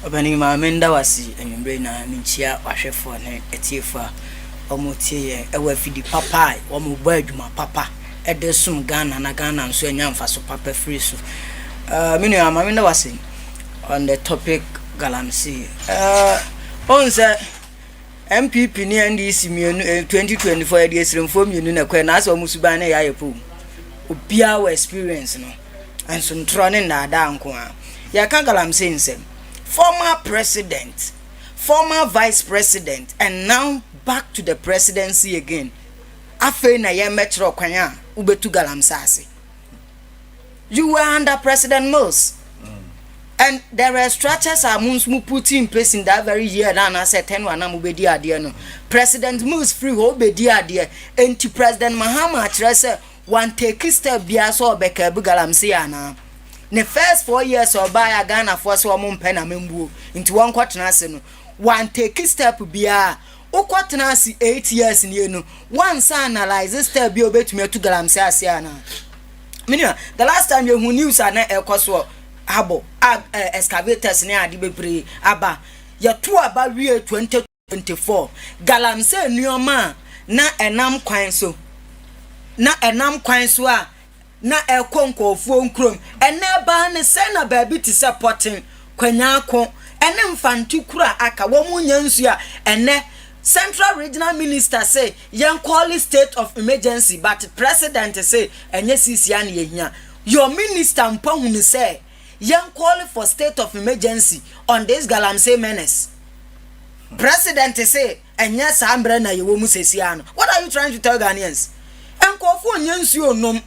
Obani ma menda wasi enwembre na minchia wahwefo ne etiefa omotie ewa fidi papa omo bo adwuma papa edesum Ghana na Ghana nso enya mfaso papa free so minu ama menda wasi on the topic Galamsey onse MPP ni NDC mienu 2024 edi esremfo mienu na kwa na aso musuban na yayepo obia wa experience no anso ntrone na ada nko a ya kan Galamsey nsem former president, former vice president, and now back to the presidency again. Afe na ye metro kwanya ubetu Galamsey. You were under President Mills. And there are structures mu put in place in that very year and I said 10 wana mubedi ade no. President Mills free ho bedi ade enti President Mahama trese one take step bia so obeka bu Galamsey ana. The first 4 years or by a Ghana for so mumpen na membu into one quarter no one take step bia o quarter 8 years in you one analyze step be obet me to Galamsey asiana. Minia the last time you news na ekoso abo excavators ne ade bebre aba ya to aba wie 2024 Galamsey nuoma na enam kwan so a na ekonkofo nkrom ene ba ne se na baabi ti supporting kwanya ko ene mfanti kura aka wo munya nsu a ene Central Regional Minister say yan call state of emergency but president say enye sisia na yehia your minister mpahunu say yan call for state of emergency on this Galamsey menace. President say enye sambre na yewo mu sesia no. What are you trying to tell Ghanaians? Enkofo nya nsu onom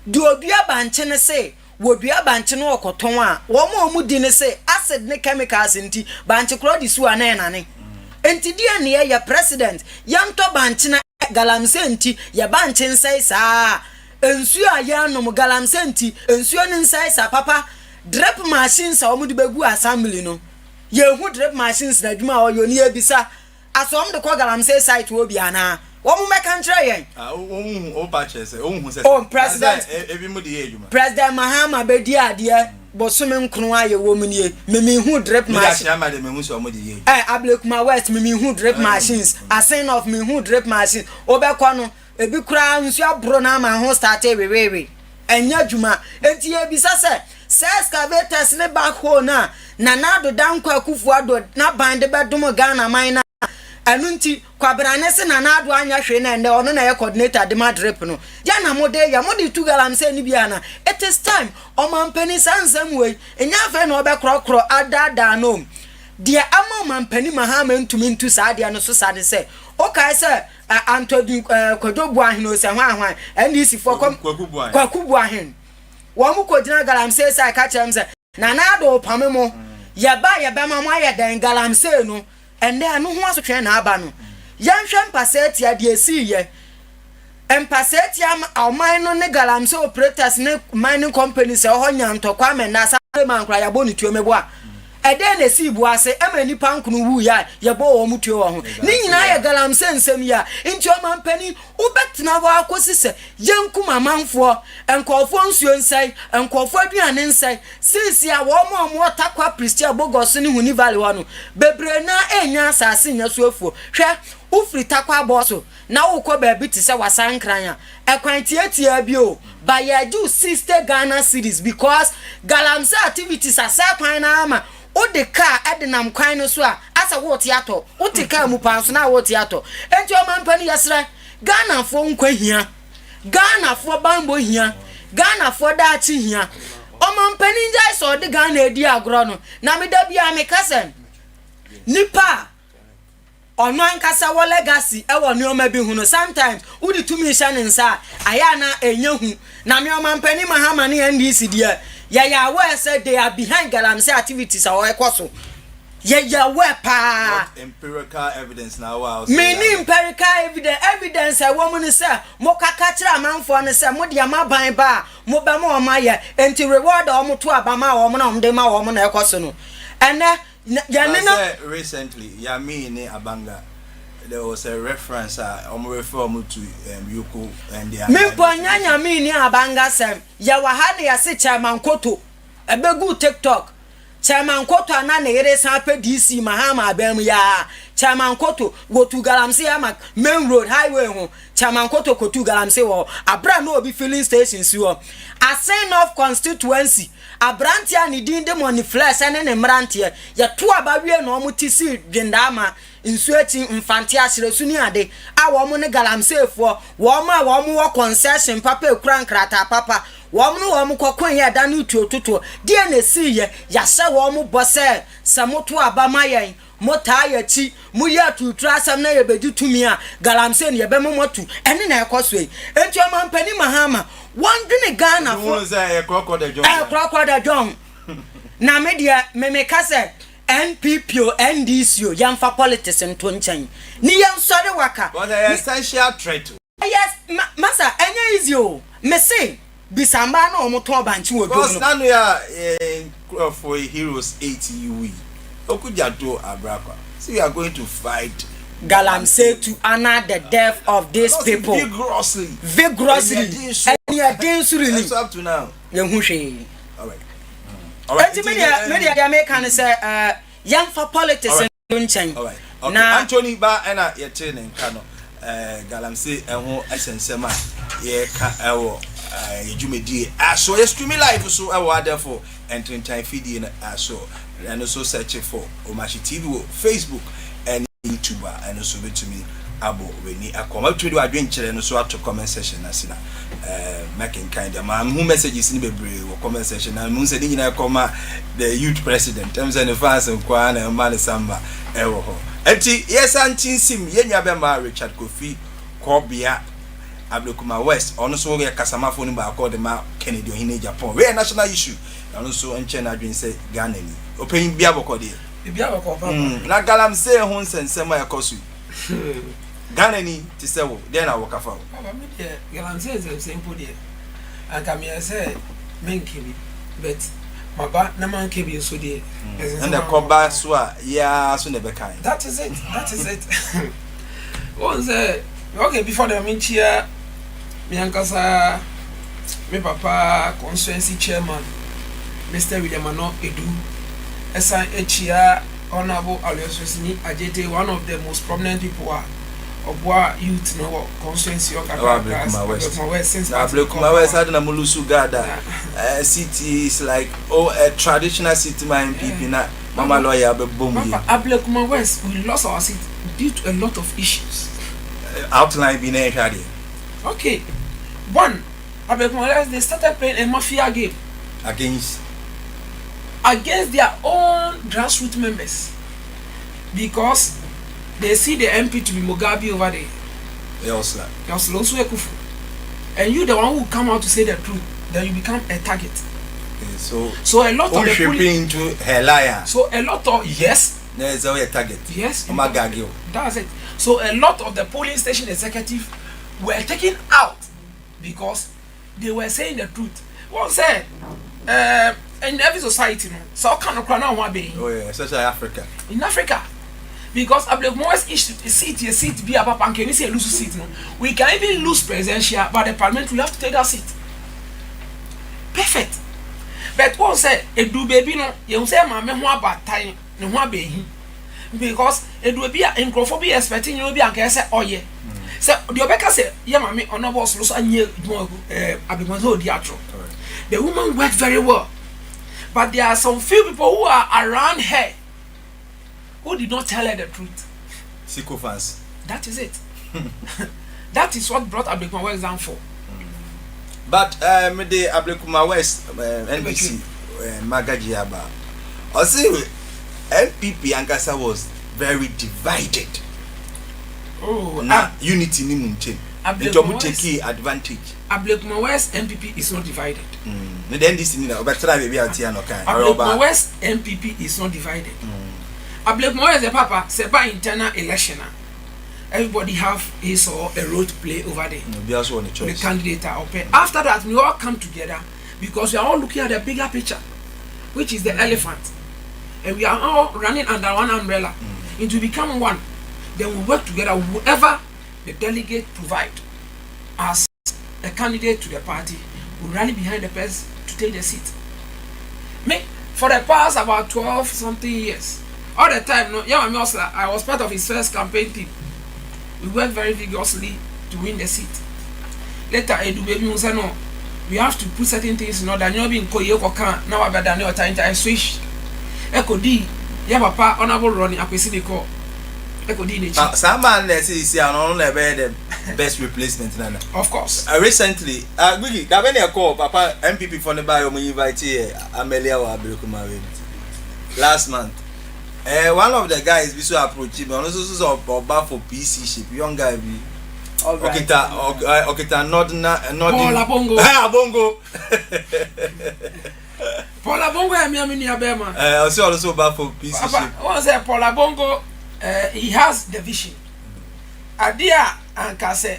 do obia banche ne say wo bia banche no okoton a wo mo di ne say acid ne chemicals nti banche kro di su anane enti dia ne ya president yanto banche na Galamsey nti ya banche nsai saa ensu a ya no Galamsey nti ensu ne nsai saa papa drip machines a wo mu di begu assembly no ye hu drip machines na dwuma o yo ne ebisa asom de ko Galamsey site wo bia na Omu mekantra yen. O patches. President. President Mahama bedi ade bosome nkunu aye wo mu nie. Memi hu drip machine. Ablekuma West memi hu drip machines. Asen of me hu drip machine. Obekọ no ebi kura nsu abro na ma ho start wewewe. Enya dwuma. Enti e bisa se excavators ne back hole na nado danko akufu ado na bande bedum Ghana mine anunti kwabrane se nado anya hwe na ende ono na ye coordinator de madrip no ya na mode ya mode tu Galamsey ni bia na it is time o mampani sansam we enya fe na obekrokro adada no de ama mampani Mahama ntumi ntu saade no so saade se o kai se Anthony Kodobu ahin o se hwan NDC for kwakubu ahin wo mu ko gina Galamsey sai ka chem se nado pamemo ya ba ma ya dan Galamsey no ende anu ho asotwe na aba no yanhwe mpaseti ade esiye empaseti am alman no ne Galamsey operators ne mining companies e ho nyantokwa amena sa mankra ya bonu tuo mebo a ede na si bu ase emani pankunu wu ya bo wo mutuo ho ni nyina ya Galamsey nsem ya nti o mampani ubetna bo akosise yankum amanfo enkofo nsuo nsai enkofo aduane nsai sisi a wo mo takwa pristia bogos ni huni valley ho no bebre na enya asase nya so afuo hwe ufri takwa boso na ukọ baabi ti se wasankran a ekwan tietia bi o ba ya do sister Ghana cities because Galamsey activities asa kwan na ama o de car edenam kwan no so a asa wo tiato o te car mu panso na wo tiato enti o mampani yesre Ghana fo nkwa hia Ghana fo bambo hia Ghana fo daachi hia o mampani njai so de Ghana edi agro no na me da bia me kasen nipa ono ankasa wo legacy e wo neoma bi hu no sometimes udi tumi sha nsa aya na enyehu na me o mampani Mahama ne NDC dia ya we say they are behind Galamsey activities are ekoso ya we pa empirical evidence na wa many empirical evidence e wo mu ne say mo kaka kira amanfo ne say mo de amaban ba mo ba mo maye enti reward o mo to abama o mo na mo de ma o mo na ekoso no ene recently Yami Abanga there was a reference refer to Yuko and the me ponyanya mi ni Abanga sem ya wahane ya se chairman koto ebegu TikTok Chairman Koto anane yere sampe DC Mahama abem ya. Chairman Koto go to Galamsey ama main road highway ho. Chairman Koto go to Galamsey wo. Abra no obi filling stations wo. Assign of constituency. Abrantia ni din de money flesh ene ne mrantie. Ya to abawie no omutisi dwendama. Insueti mfanti asresu ni ade. A wo mo ne Galamsey fo. Wo mo concession papa ekura nkrata papa. Womu kokon ya danu tuotuto die na si ye ya se womu bose samoto abama yen mota ya chi mu ya tutu asam na ye bedu tumi a Galamsey ne ye be momotu ene na ekoso yi enti o man pani Mahama wondune Ghana fo krokoda John na media me kase NPP o NDC o yamfa politics nto nchan ni yan sori waka but essential threat yes masa enya easy o me say Bisamba no omoto banchi wo because nanu ya for heroes 80 Okujado Abrakwa. So we are going to fight Galamsey to honor the death of these people vigorously. And you are doing so really. That's up to now. All right. All right. Media American say young for politics and change. All right. Okay. Now Anthony ba na ye training kano Galamsey ho asensema ye ka ewo yejumedi aso ye stream live so ewo therefore entertain feed na aso and also search for Omashi TV or Facebook and YouTube and also to me abo weni akoma to do adwenkyere no so ato comment section na sina making kind of who messages in bebre or comment section na mu se nyina koma the youth president am say the fans kwa na man samba ewo ho enti yes antin sim yenya be ma Richard Kofi Kobia Ablekuma West ono so ye kasamafo ni ba akọ ma Kennedy ohine Japan we national issue ono so enche na adwen say Ghana ni open bia bokode bia bokọ na Galamsey ho nsensema yakosu Ghana ni ti se wo dey na wokafa wo baba me dey Galamsey is simple dey and come here say menkebi but maba na mankebi so dey and the koba so ya so ne be kan that is it once okay before the minchia me ankasa me papa constituency chairman Mr. William Ano Edu Esan Echia Honorable Aliososini Ajete, one of the most prominent people of what youth no constituency of Ablekuma West had na Mulusu Gada city is like a traditional city my people na mama lawyer be boom here Ablekuma West we lost our seat due to a lot of issues outline being here okay one Ablekuma West they started playing a mafia game against their own grassroots members because they see the MP to be Mugabe over there. And you the one who come out to say the truth, then you become a target. Okay, so a lot of the police into her liar. So a lot of yes. There's a target. Yes. That's it. So a lot of the polling station executive were taken out because they were saying the truth. One said in every society, no, so kind of crown one being. Oh yeah, especially Africa. In Africa, because Ablekuma West seat be a papa and can you say lose seat? No, we can even lose presidential, but the parliament will have to take that seat. Perfect. But one said, "Edu baby no, you say mama who bad time, no one be because Edu be in be expecting you be and can say oh yeah." So the Obeka say, "Yeah, mama, on boss lose and you Ablekuma so diatro." The woman worked very well. But there are some few people who are around her who did not tell her the truth. Sycophants. That is it. That is what brought Ablekuma West down for. But the Ablekuma West NBC Magajiaba. I see NPP Ankasa was very divided. Oh, now unity ni munchen. Ablekuma take advantage. Ablekuma West NPP is not divided. The NDC ni na obetra baby atia no kan. Ablekuma West NPP is not divided. Ablekuma West the papa say by internal election. Everybody have his or a role to play over there. The candidate are up. After that, we all come together because we are all looking at the bigger picture, which is the elephant, and we are all running under one umbrella. It will become one. Then we work together. Whoever the delegate provide as a candidate to the party will rally behind the person to take the seat. for the past about 12 something years. All the time, no, yeah, I was part of his first campaign team. We worked very vigorously to win the seat. Later, Edu baby will say no. We have to put certain things in order. You being Koyoko can now I've done your time. I switch. Eko D, yeah, papa, honorable Ronnie, I see the call. Eko D, some man let's see, I don't know the best replacement. Of course. Recently, we got a call, papa, MPP for the bio, we invite Amelia Wabrikumarin last month. One of the guys we saw approach him, also for PC ship, young guy. Okay, not Paula Bongo. Bongo. Paula Bongo, I'm near Bema. Also bad for PC ship. What's that? Paula Bongo, he has the vision. Adia and Kase,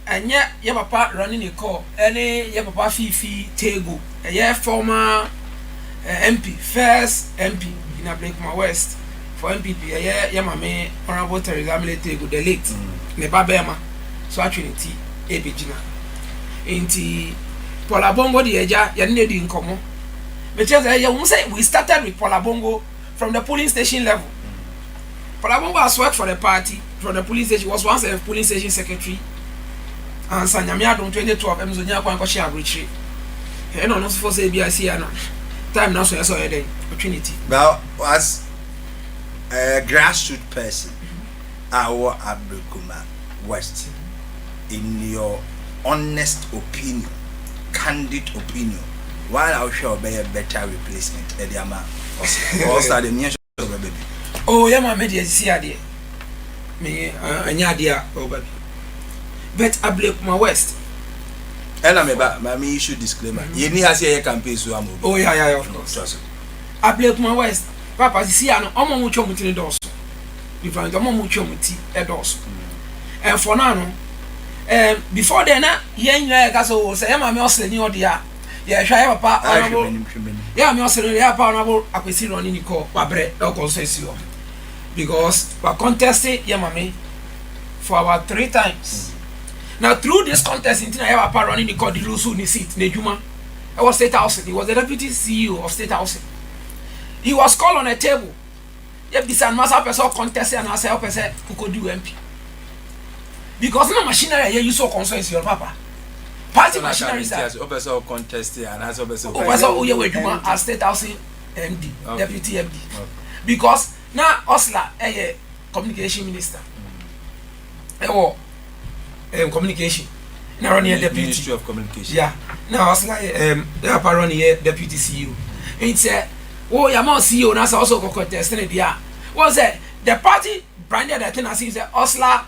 and yet, your papa running a call, any your papa Fifi Tego, a year former MP, first MP in Ablekuma West for MPP, a year Yamame, Honorable Teresa Tego, the late Neba Bema. So actually, Ebijina. Inti Paula Bongo the Eja, Yanne di Nkomo. But just say we started with Paula Bongo from the polling station level. Paula Bongo has worked for the party, from the police station, was once a police station secretary. And Sanyamia don 2012, Mzonia Kwankoshi Abritri. And on us for say BIC and time now so I saw a opportunity. Well, as a grassroots person, our Ablekuma West. In your honest opinion, candid opinion, why I shall be a better replacement, Ediama? Also, the near baby. Oh, yeah, my media see idea. Me, an idea, oh, baby. But Ablekuma West. Ella me back, my issue disclaimer. You need to see a campaign, so I'm oh, yeah, of course. Ablekuma West, Papa, see, I'm on much of the doors. You find a much of the doors. And for now, before then, yen gaso say am me osle ni odia ye hwa papa honorable yeah me osle ya papa honorable akwesi roni ni ko wabre e consensus because we contested yamame for about 3 times. Now through this contest in ya papa roni ni ko di lusu ni seat na djuma I was State House. He was the deputy CEO of State House. He was called on a table. Yep, this and master person contest and I say person who could do MP. Because no machinery you so concerns your papa. Party machinery is that. Opeso contest and as opeso. Opeso uye weduma as State House MD, deputy MD. Because now Osla communication minister. Communication. Now running deputy Ministry of Communication. Yeah. Now Osla running deputy CEO. It said, oh, your mom CEO now also contest in the was it the party branded that thing as he said Osla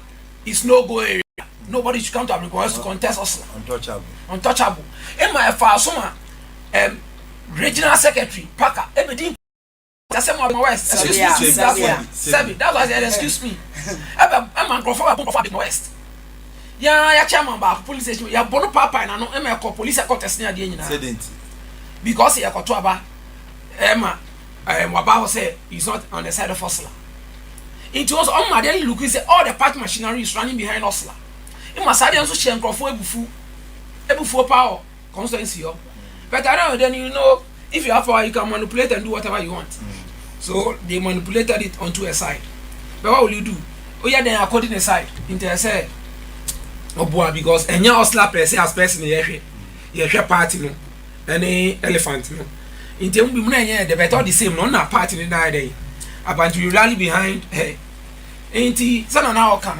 is no go area. Nobody should come to Ablekuma to contest Osla. Untouchable. In my far summer, regional secretary Parker, everything. That's West. Excuse me. That's why I said excuse me. I'm a Ablekuma West. Yeah, chairman ba police station. Ya bono papa na no call police contest near the end. Because he got to aba Waba say he's not on the side of Osla. It was on my daily look, say all the party machinery is running behind Osla. In my side, also share for ebufu power constituency. But I don't know, then you know, if you have power, you can manipulate and do whatever you want. So they manipulated it onto a side. But what will you do? Oh yeah, then according to the side, into say, oh boy, because and your Osla person as person you party no, any elephant no. In terms of the better the same, not party in that day. About you rally behind her. Ain't he? Son now come.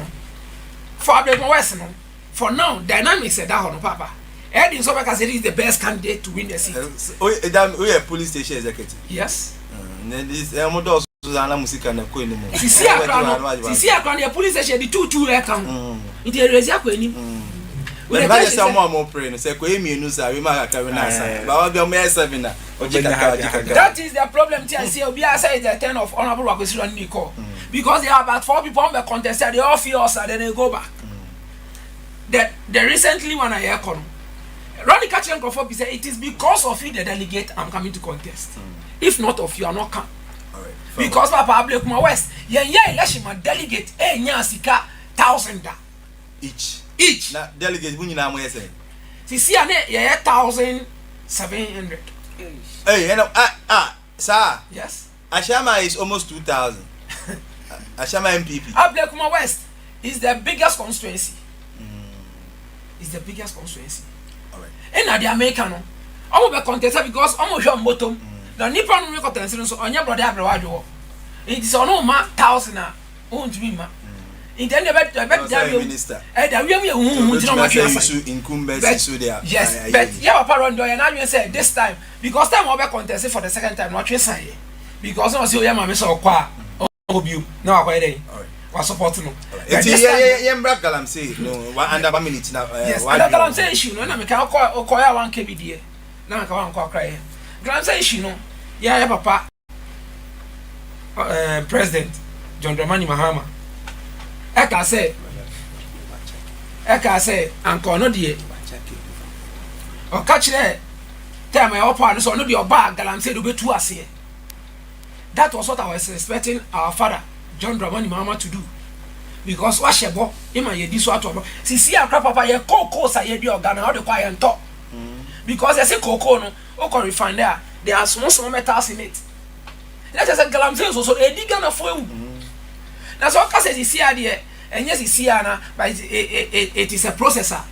For Ablekuma West, no. For now, dynamics said that on Papa. Eddie Sobaka said he's the best candidate to win the seat. We are police station executive. Yes. This Modos Susanna Musica and Queen. See, I can the police station, the two account. It is a queen. When I someone more praying, say, Queen, news, I remark a but I'll be a mere 7. That is the problem. We are saying the 10 of Honorable Acquisition Nico. Because there are about 4 people on the contest, they all feel us and then they go back. The recently when I hear Ronnie Kachenko said it is because of you, the delegate, I'm coming to contest. If not of you, I'm not coming. Because Papa Ablekuma West, election delegate, sika 1,000 each. Now delegate, when you know what saying. See, 1,700. Hey, Sir. Yes. Ashama is almost 2,000. Ashama MPP. Ablekuma West is the biggest constituency. It's the biggest constituency. All right. And the American, I'm be contested because I'm sure bottom. The Nippon no contested so on your brother Abroad. It is on ma 1,000 own to me ma. In the minister. Yes, but yeah, papa do and I say this time because time we contested for the second time not say because no say my so kwa obiu na akwa dey. All right. Was supporting no. Yeah, Galam say no under 1 minute now. Yes, Galam say issue no na me can call ya 1 kb there. Na ka wan call cry. Galam say issue no. Yeah, papa. President John Dramani Mahama. Eka say anko no die. O ka kire time e opa no so no de oba Galam say do betu ase. That was what I was expecting our father John Dramani Mahama to do. Because what shebo ima ye di so ato. Sisi akra papa ye koko sa ye di organ how de kwa ye nto. Because they say cocoa no o can refine there are small metals in it. Let us say Galam say so e di Ghana for you. That's what I say sisi ade and yes sisi na but it is a processor.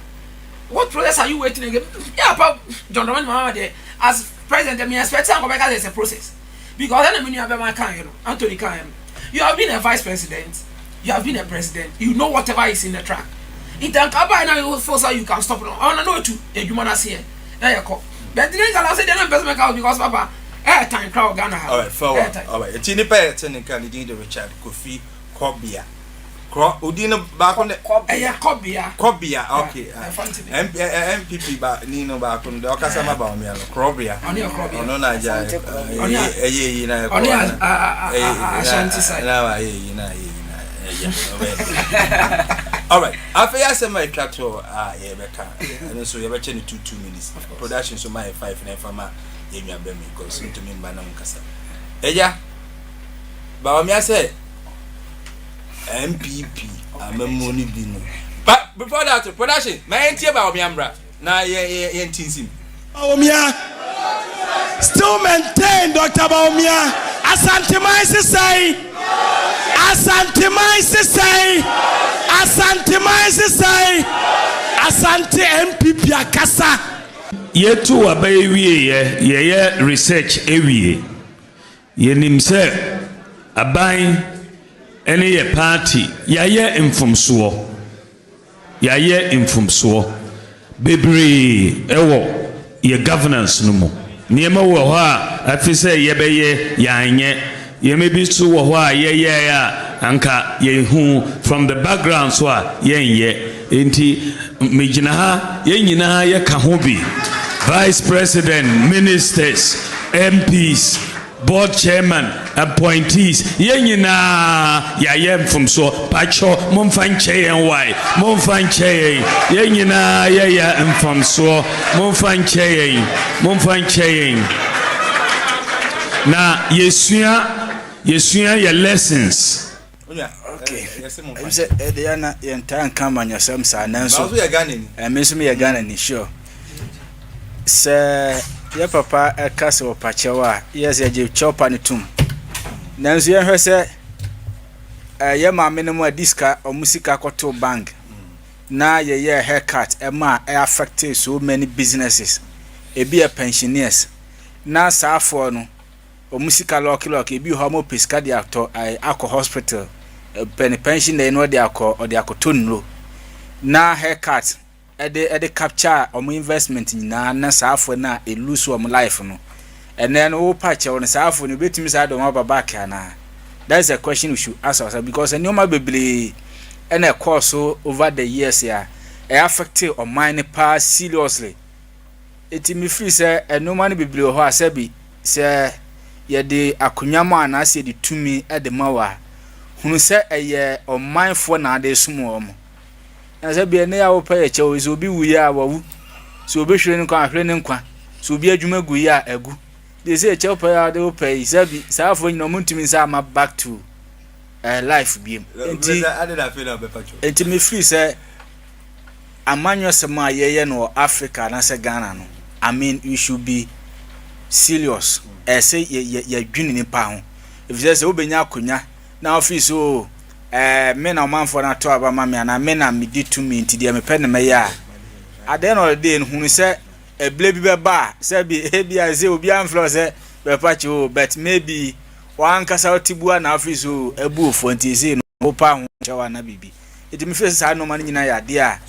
What process are you waiting again? Yeah, Papa John Dramani Mahama there as president me expect am go back as a process. Because then you have my kind, Anthony Kayam. You have been a vice president, you have been a president, you know whatever is in the track. It can come by now, you force you can stop it. I know too, a human as here. There you go. But the I say they're not best make out because Papa, airtime crowd Ghana. All right, forward. All right, it's in the pay attending candidate Richard Kofi Kobia. Udino back on the Kobia, okay. MPP back Nino back on the Okasama Bamia, Krobia. No, Naja, all right. After I said my plateau, and so you're watching 2 minutes. Production so my 5 and from Yamia Bemi because to me, Banam Casa. Eja Bamia said. MPP, I'm a money bino. But before that, production, my auntie about Miambra. Now, yeah, teasing. Baumia still maintain Dr. Baumia. Asante Maisi say, Asante Maisi say, Asante Maisi say, Asante MPP akasa. Yetu abayewie ye research ewie. Ye nimse abai any a party, yaye infumsuo, Bibri, ewo, ye governance no mo. Niema wo ha, afi say ye beye yanye, ye maybe so wo ha ye ya anka ye hu from the background so ye enti mejina ha ye nyina ye ka ho bi. Vice President, ministers, MPs, board chairman, appointees, yenyina yayem from so pacho momfanche and why momfanche yenyina yaya from so momfanche na yesua your lessons. Okay. Ediana entire come on yourself sa nanso. Me ya Ghana ni sure. Sir ya papa ekase wo pachewa yes ya je chopa ne tum nanso ye hwese ye maame ne mu adiska o musika koto bank na ye haircut ma affect so many businesses e be a pensioners na saafo no o musika lock e bi ho mo pesca de actor akọ hospital pension dey no de akoto nro na haircut ede capture omo investment na saafo na e lose omo life no and then wo patch on saafo no betimi sa do ma baba kana. That's a question we should ask ourselves because anyoma beble and a course over the years here affect on mine pa seriously. It me free say no man beble ho asabi say ye de akunyama na say de tumi e de mawa hunu say eye on mindful na de sumo omo na say be na ya wo pa ye che so bi wuya awu so be hwere nkwa ahwere ne nkwa so bi adwuma gu ya agu they say che pa ya de wo pa yi sabi saafo nyina muntumi sa ma back to life biem enti me free say amanyo sema ye no Africa na say Ghana no I mean we should be serious say ye dwene nipa ho if say obenya akonya na office o me na man for na to aba ma me na me na me di to me nti de me pe ne me ya ade no de hunu say eble bi be ba say bi e bia say obi amflo say be pachi o but maybe wan kasa otibua na office o ebu ofo nti say no opa ho chewa na bibi iti me face sa no man nyina ya de a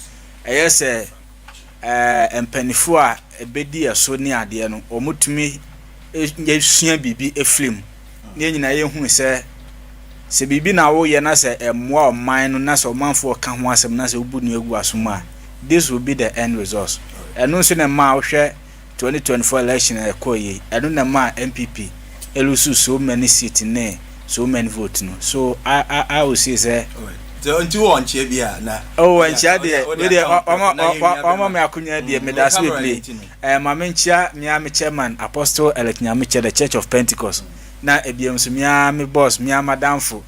eye say empanifo a ebedi eso ni ade no omutumi yesua bibi eflim ne nyina ye hu se bibi na wo ye na se emwa oman no na se omanfo ka ho asem na se obu nu egu asoma this will be the end result enu so na ma wo hwe 2024 election ekoyi enu na ma MPP elusu so many seats ne so many votes no so I will say say so nti won che bia na nchia de omo me akunya de me das we play ma me nchia me chairman apostle elect nyame the Church of Pentecost na ebiem so me boss me madamfo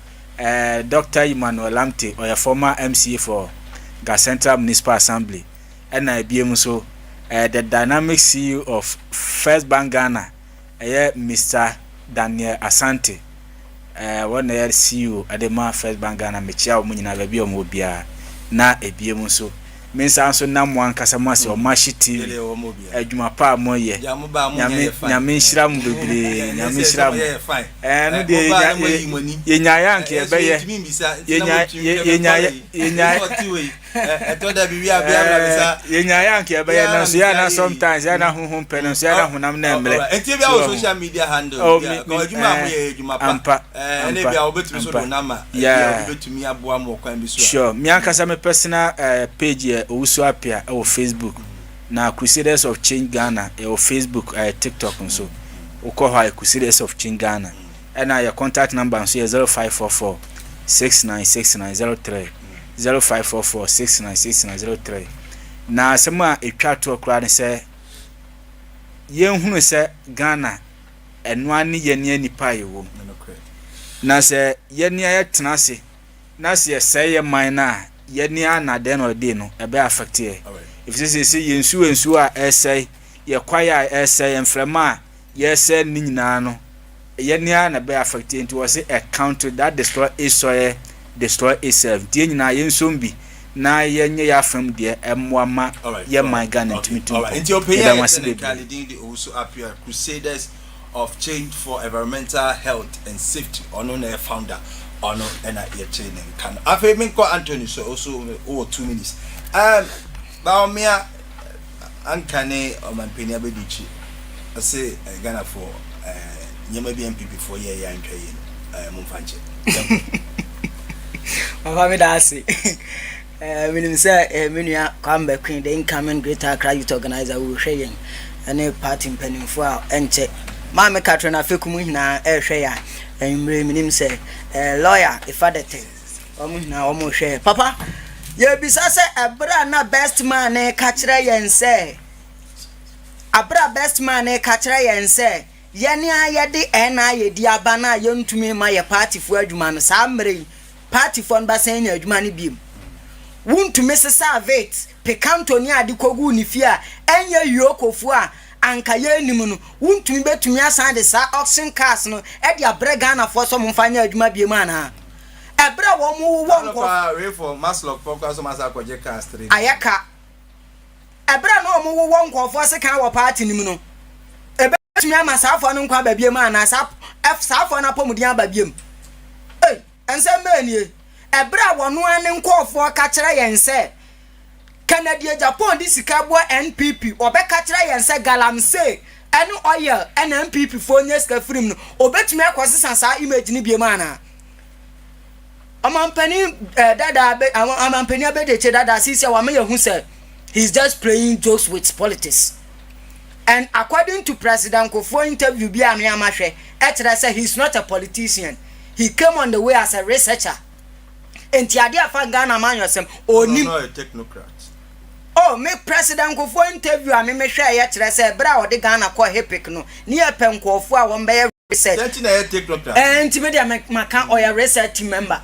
Dr. Emmanuel Lamte or former MCA for Gas Central Municipal Assembly and ebiem so the dynamic CEO of First Bank Ghana Mr. Daniel Asante one year CEO Adema First Bank Ghana mechia o munyina ba bi o mo bia na ebiem so mensa so na mo ankasa mo ase o mashi TV adwuma pa mo ye nyame nhira mu bebre nyame nhira mu no de yenya yanke ebe yenya etoda bibia bia bisa yenya yanke ebe na so ya na sometimes ya na honhom pene so ya na honam na emre enti bia o social media handle ko adwuma mo ye adwuma pa ne bia obetumi so do na ma bia obetumi aboa mo kwan bi so sure mi ankasa me personal page owusu apia o Facebook na Crusaders of Change Ghana o Facebook TikTok nso uko Crusaders of Change Ghana and your contact number so 0544 696903 0544 696903 na sema etwa to kra ne se yenhunu se Ghana eno ani ye ne nipa yewo na se ye ne ayetena se na se ye man na ye ne anade no de no ebe affect ye if say yensu a essay ye kwaya essay enfrema ye say ni nyina no ye ne na be affect ye nti wo say a country that destroy Israel destroy itself die nyina yensombi na yenye ya fam de emwama ye man Ghana ntimitu nti opinion the also appear Crusaders of Change for Environmental Health and Safety ono na founder ono na ye training kan afi minko Anthony so also over 2 minutes baomia ankane o mampeni abedichi ase Ghana for nyema bi MPP for ye ya ntwa ye mumfanche Mama Dasi. Minim say menua Kwamba Queen the incoming Greater Accra Youth Organizer will share any party mpanimfo a enche. Mama Katrina Fekumu hina hwe ya. Minim say lawyer ifadete. Omu hina omu share. Papa, ye bisa say abra na best man e ka kire yen say. Abra best man e ka kire yen say. Yene ayede na ayedi abana yentumi ma ye party fo adwuma no sa mre. Party fund basen ya adwuma ne biem wuntu mesesa vet pekanto ni ade kogu ni fia enye yokofu a anka ye anim no wuntu betumi asan de sa auction cars no e de abrega na fo so mfanya adwuma biem ana ebra wo mu wo nko we for maslock focus so masa koje cars 3 ayaka ebra no mu wo nko fo se kan wo party nim no ebe betumi amasa afo no nko ba biem ana sa afo na pomudin aba biem ense manie ebra wono ane nkofo ka kire yense Canada Japan di sikabo NPP obeka kire yense galamse ene oil NPP fo nyeska film no obetumi akwosesa sa image ni biema na amampani dada amampani abedeche dada sisi wa me yehu se he's just playing jokes with politics and according to President Kofo interview bi ame amahwe etere say he's not a politician. He came on the way as a researcher. Entiade afa Ghana man yosem onim no a technocrat. Oh, make President Kofo interview a me hwe ye kire say bra o de Ghana ko hepic no. Ni epen Kofo a won be research. Enti na technocrat. Enti me dia maka o ya research member.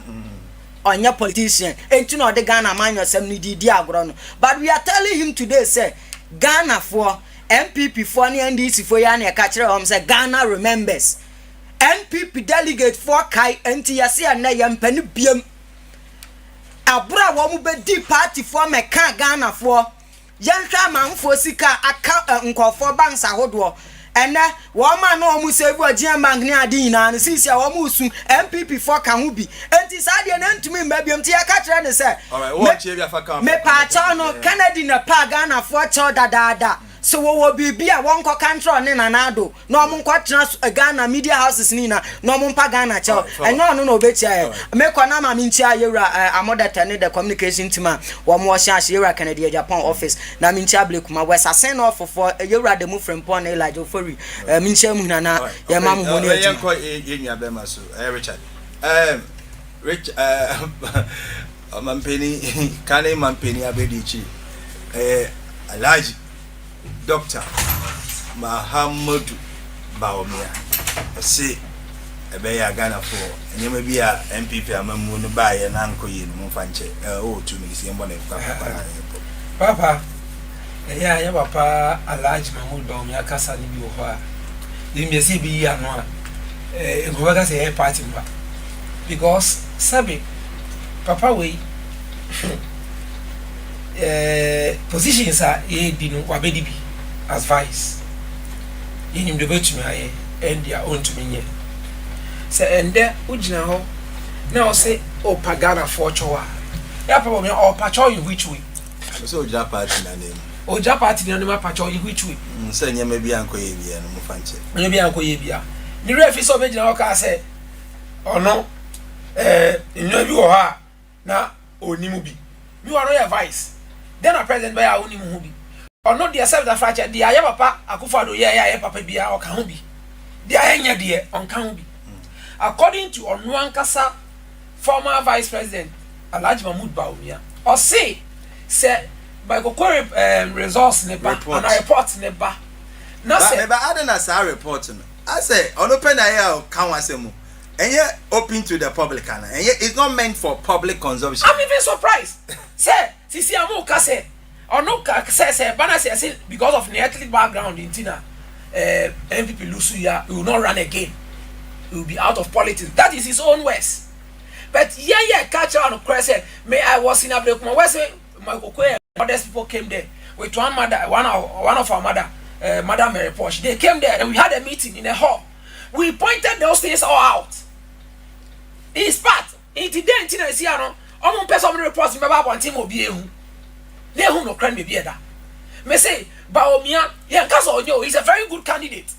Onya politician. Enti na o de Ghana man yosem ni di agro no. But we are telling him today say Ghana for MPP for ne NDC for ya na ka kire say Ghana remembers MPP delegate for kai enti yase na yampani biem abura wo mu be di party for me ka Ghana for yanhwa manfo sika aka nkofo banks ahodo ene wo ma no mu save agian bank ni ade nyina no sisi a wo mu su MPP for ka ho bi enti sa de na ntumi mbabiem ti aka kire ne say alright wo chie bi afaka me pa cha no Kennedy na pa Ghana for cha dada so wo bibia won ko control ne nanado no mo nko tena Ghana media houses ni na no mo mpa Ghana cha enyo no no obetia me ko na ma me ntia yewra amodata ne the communication team wo mo hia yewra Kennedy Japan office na me ntia blekuma west asen off for yewra the move from pon Elijah Ofori me ntia mu na ye ma mo ni ati yenko yenya be maso Richard mampeni kane mampeni abedichi Alhaji Dr. Mahamudu Baomia say ebeya Ghana for enyema bia MPP amamu no baye na nkoyi no mfanche 2 minutes yembo na papa ya papa Alhaji Mahamudu Baomia kasa ni bi wo ha ni me say bi ya no a ngoba ka say party mba because sabe papa we positions are dino wabedi as vice in him debate me aye and their own to me say and there ujina ho now say o pagana for chowa ya papa me o pacho in which way so oja party na name oja party na name pacho in which way say nyema bia ankoye bia no mfanche nyema bia ankoye bia ni refi so be jina ho ka say ono nyo bi wo ha na onimu bi mi wa no ya vice then a president by our own movie or not the self that fracture the aya papa akufado ya papa bia o kan bi the anya de on kan bi according to Onwankasa former vice president Alhaji Mahamudu Baomia or say by kokore results never and a report never now say never adena sa report no I say on open aya kan wasemu enye open to the public and it's not meant for public consumption. I'm even surprised say sisi amu ka say ono ka say bana say because of the ethnic background in Tina MPP Lusu ya will not run again, he will be out of politics. That is his own words. But catch on crescent may I was in a break my my others people came there with one of our mother Madam Mary Posh. They came there and we had a meeting in a hall. We pointed those things all out. It's part in the day in Tina Siano omo person reports me baba want him obi ehu na ehu no kran me bieda me say Baomia yankaso onyo is a very good candidate,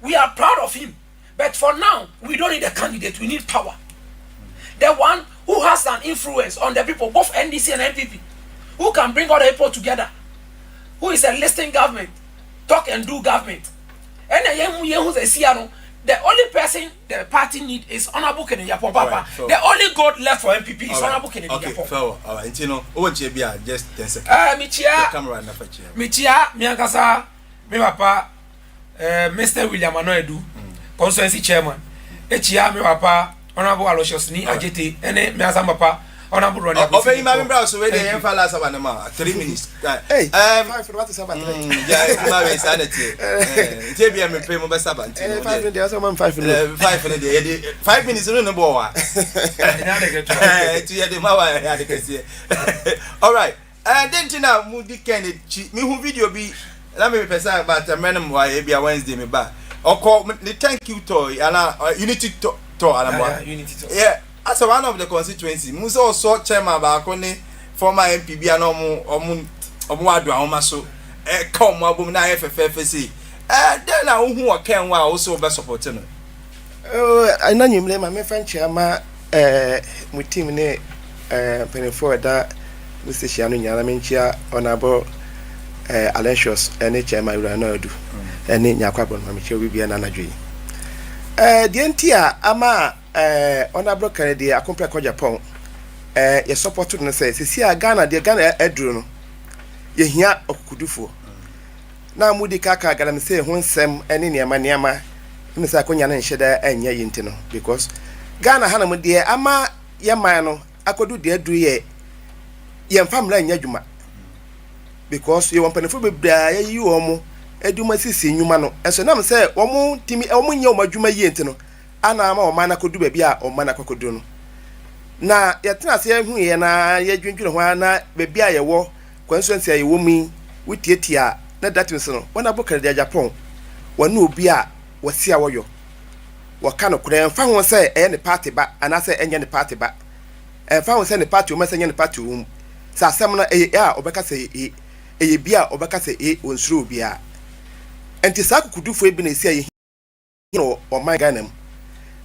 we are proud of him, but for now we don't need a candidate, we need power. The one who has an influence on the people, both NDC and NPP, who can bring all the people together, who is a listening government, talk and do government. And the only person the party need is Honorable Kennedy Japon, Papa. Right, so the only goal left for MPP is Honorable Kennedy Japon. Okay, so alright, you know, just 10 seconds. Camera na fachi. Michia, miankasa, me papa, Mr. William Anoedu, constituency chairman. Echia, me papa, Honorable Aloysius Ni Ajete, ene me asam papa. Honorable Ronnie. Open him my brother so we dey enfa last about na 3 minutes. Hey, 5 for what is about 3. Yeah, my way sanity. Tie bia me pay mo be sabanti. 5 minutes also man 5 minutes. 5 minutes. 5 minutes no no bo wa. To ya de ma wa ya de kese. All right. Then tina mu di Kennedy me hu video bi na me pesa about menem wa e bia Wednesday me ba. Oko the thank you toy ana unity to ana mo. Unity to. Yeah. As one of the constituency, Musa also chairman Bakone, former MPB and Omwadu Omaso, come Wabum na FFFC. Then I who can also be supporting. Oh, I know you blame my friend Chama with team ne penny forward that Mr. Shianu Yalaminchia honorable Aloysius and chairman Ranodu and Yakwabon Mamicho will be an anadri. The NTR ama Honorable Kennedy akompre ko Japan ye support no say sisi Ghana de Ghana eduru no ye hia okudufo na mudi kaka Ghana say ho nsem ene niama me say akonya na nheda anya yinti no because Ghana hana mu de ama ye man no akodu de aduru ye mfamla anya dwuma because ye wampanefo bebra ye yi wo mo eduma sisi nyuma no enso nam say omo timi omo nye omadwuma yie enti no ana ma oma na kodu ba bia oma na kokodu no na yetena se hu ye na ye dwendwene ho na ba bia ye wo kwansuansi ye wo mi wutietia na datin so no wana bokare dia Japan wana obi a wasi a woyo waka no kure mfa ho say eye ne party ba ana say enye ne party ba mfa ho say ne party o ma say enye ne party o sa asem no eye a obeka say eye bia obeka say onsuro bia enti sa kukudufo ebi na esi aye no o man Ghana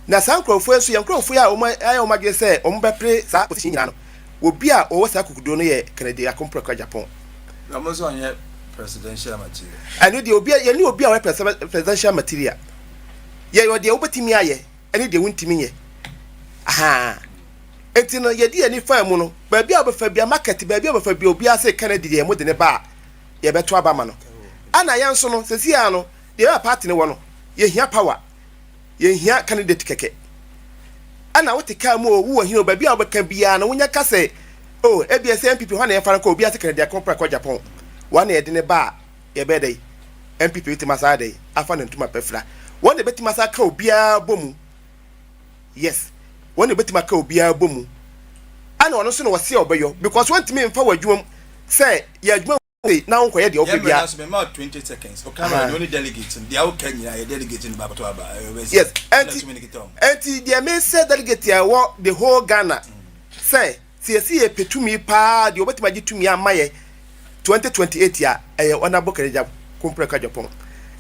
na sa nkrofo enso ye nkrofo ya o ma gye say o mbepre sa position nyina no obi a o sa kukudo no ye Canada akompra Japan na mo so anye presidential material ani de obi ye ni obi a we presidential material ye yo de obetimi aye ani de wuntimi ye aha enti no ye de ani fa mu no ba bia obefa bia market ba bia obefa bia obi ase Canada de mo de ne ba ye beto aba ma no ana ye nso no sesi ya no de ya party ne wo no ye hia power ye hia candidate keke ana wote ka mu owu ohino ba bia obeka bia na wonya ka se oh ebia se MPP ho na ye fara ko obi ase Canada akompra ko Japan wana ye de ne ba ye be dey MPP utima sa dey afa ne ntuma pefra wana betima sa ka obia bomu yes wana betima ka obia bomu ana ono so no wose obeyo because want me mfa wadwum say ye adwuma na won koye de obia yes me ma 20 seconds o camera the only delegate the out Kenya delegate in Babato Aba yes anti the me say delegate ya wo the whole Ghana say see petumi pa de obetima gitumi amaye 2028 ya ona bokare ja kompre ka Japan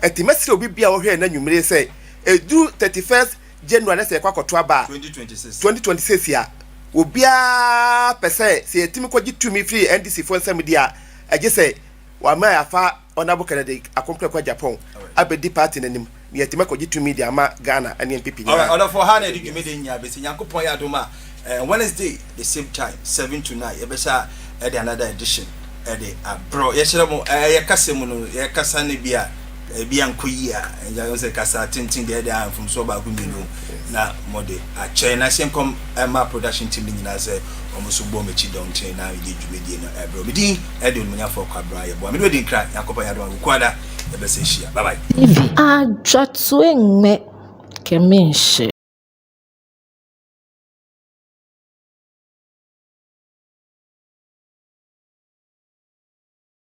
enti mesire obi bia wo hwe na nwumire say edu 31st January say kwakoto aba 2026 ya obia pese se etimi kwaji tumi free NDC for nsam dia age say wa ma afa ona bokare de akompre ka Japan abedi party nanim ne etimi kwaji tumi dia ma Ghana ani MPP nya all right for hana de dwumede nya be se nyankopon ya doma Wednesday the same time 7 to 9 e be sha another edition bro yeshremo yakasemu no yakasa ne bia ankoyi a enja se kasa tintin de am from so ba gumino na mode a China senkom ma production team nyina se omuso bo mechi don chain na ye dwumedie no bro medin de onmunya for kwabra ye bo me do nkra yakopa ya do kwada e be se hia bye bye ajatwenme kemenhye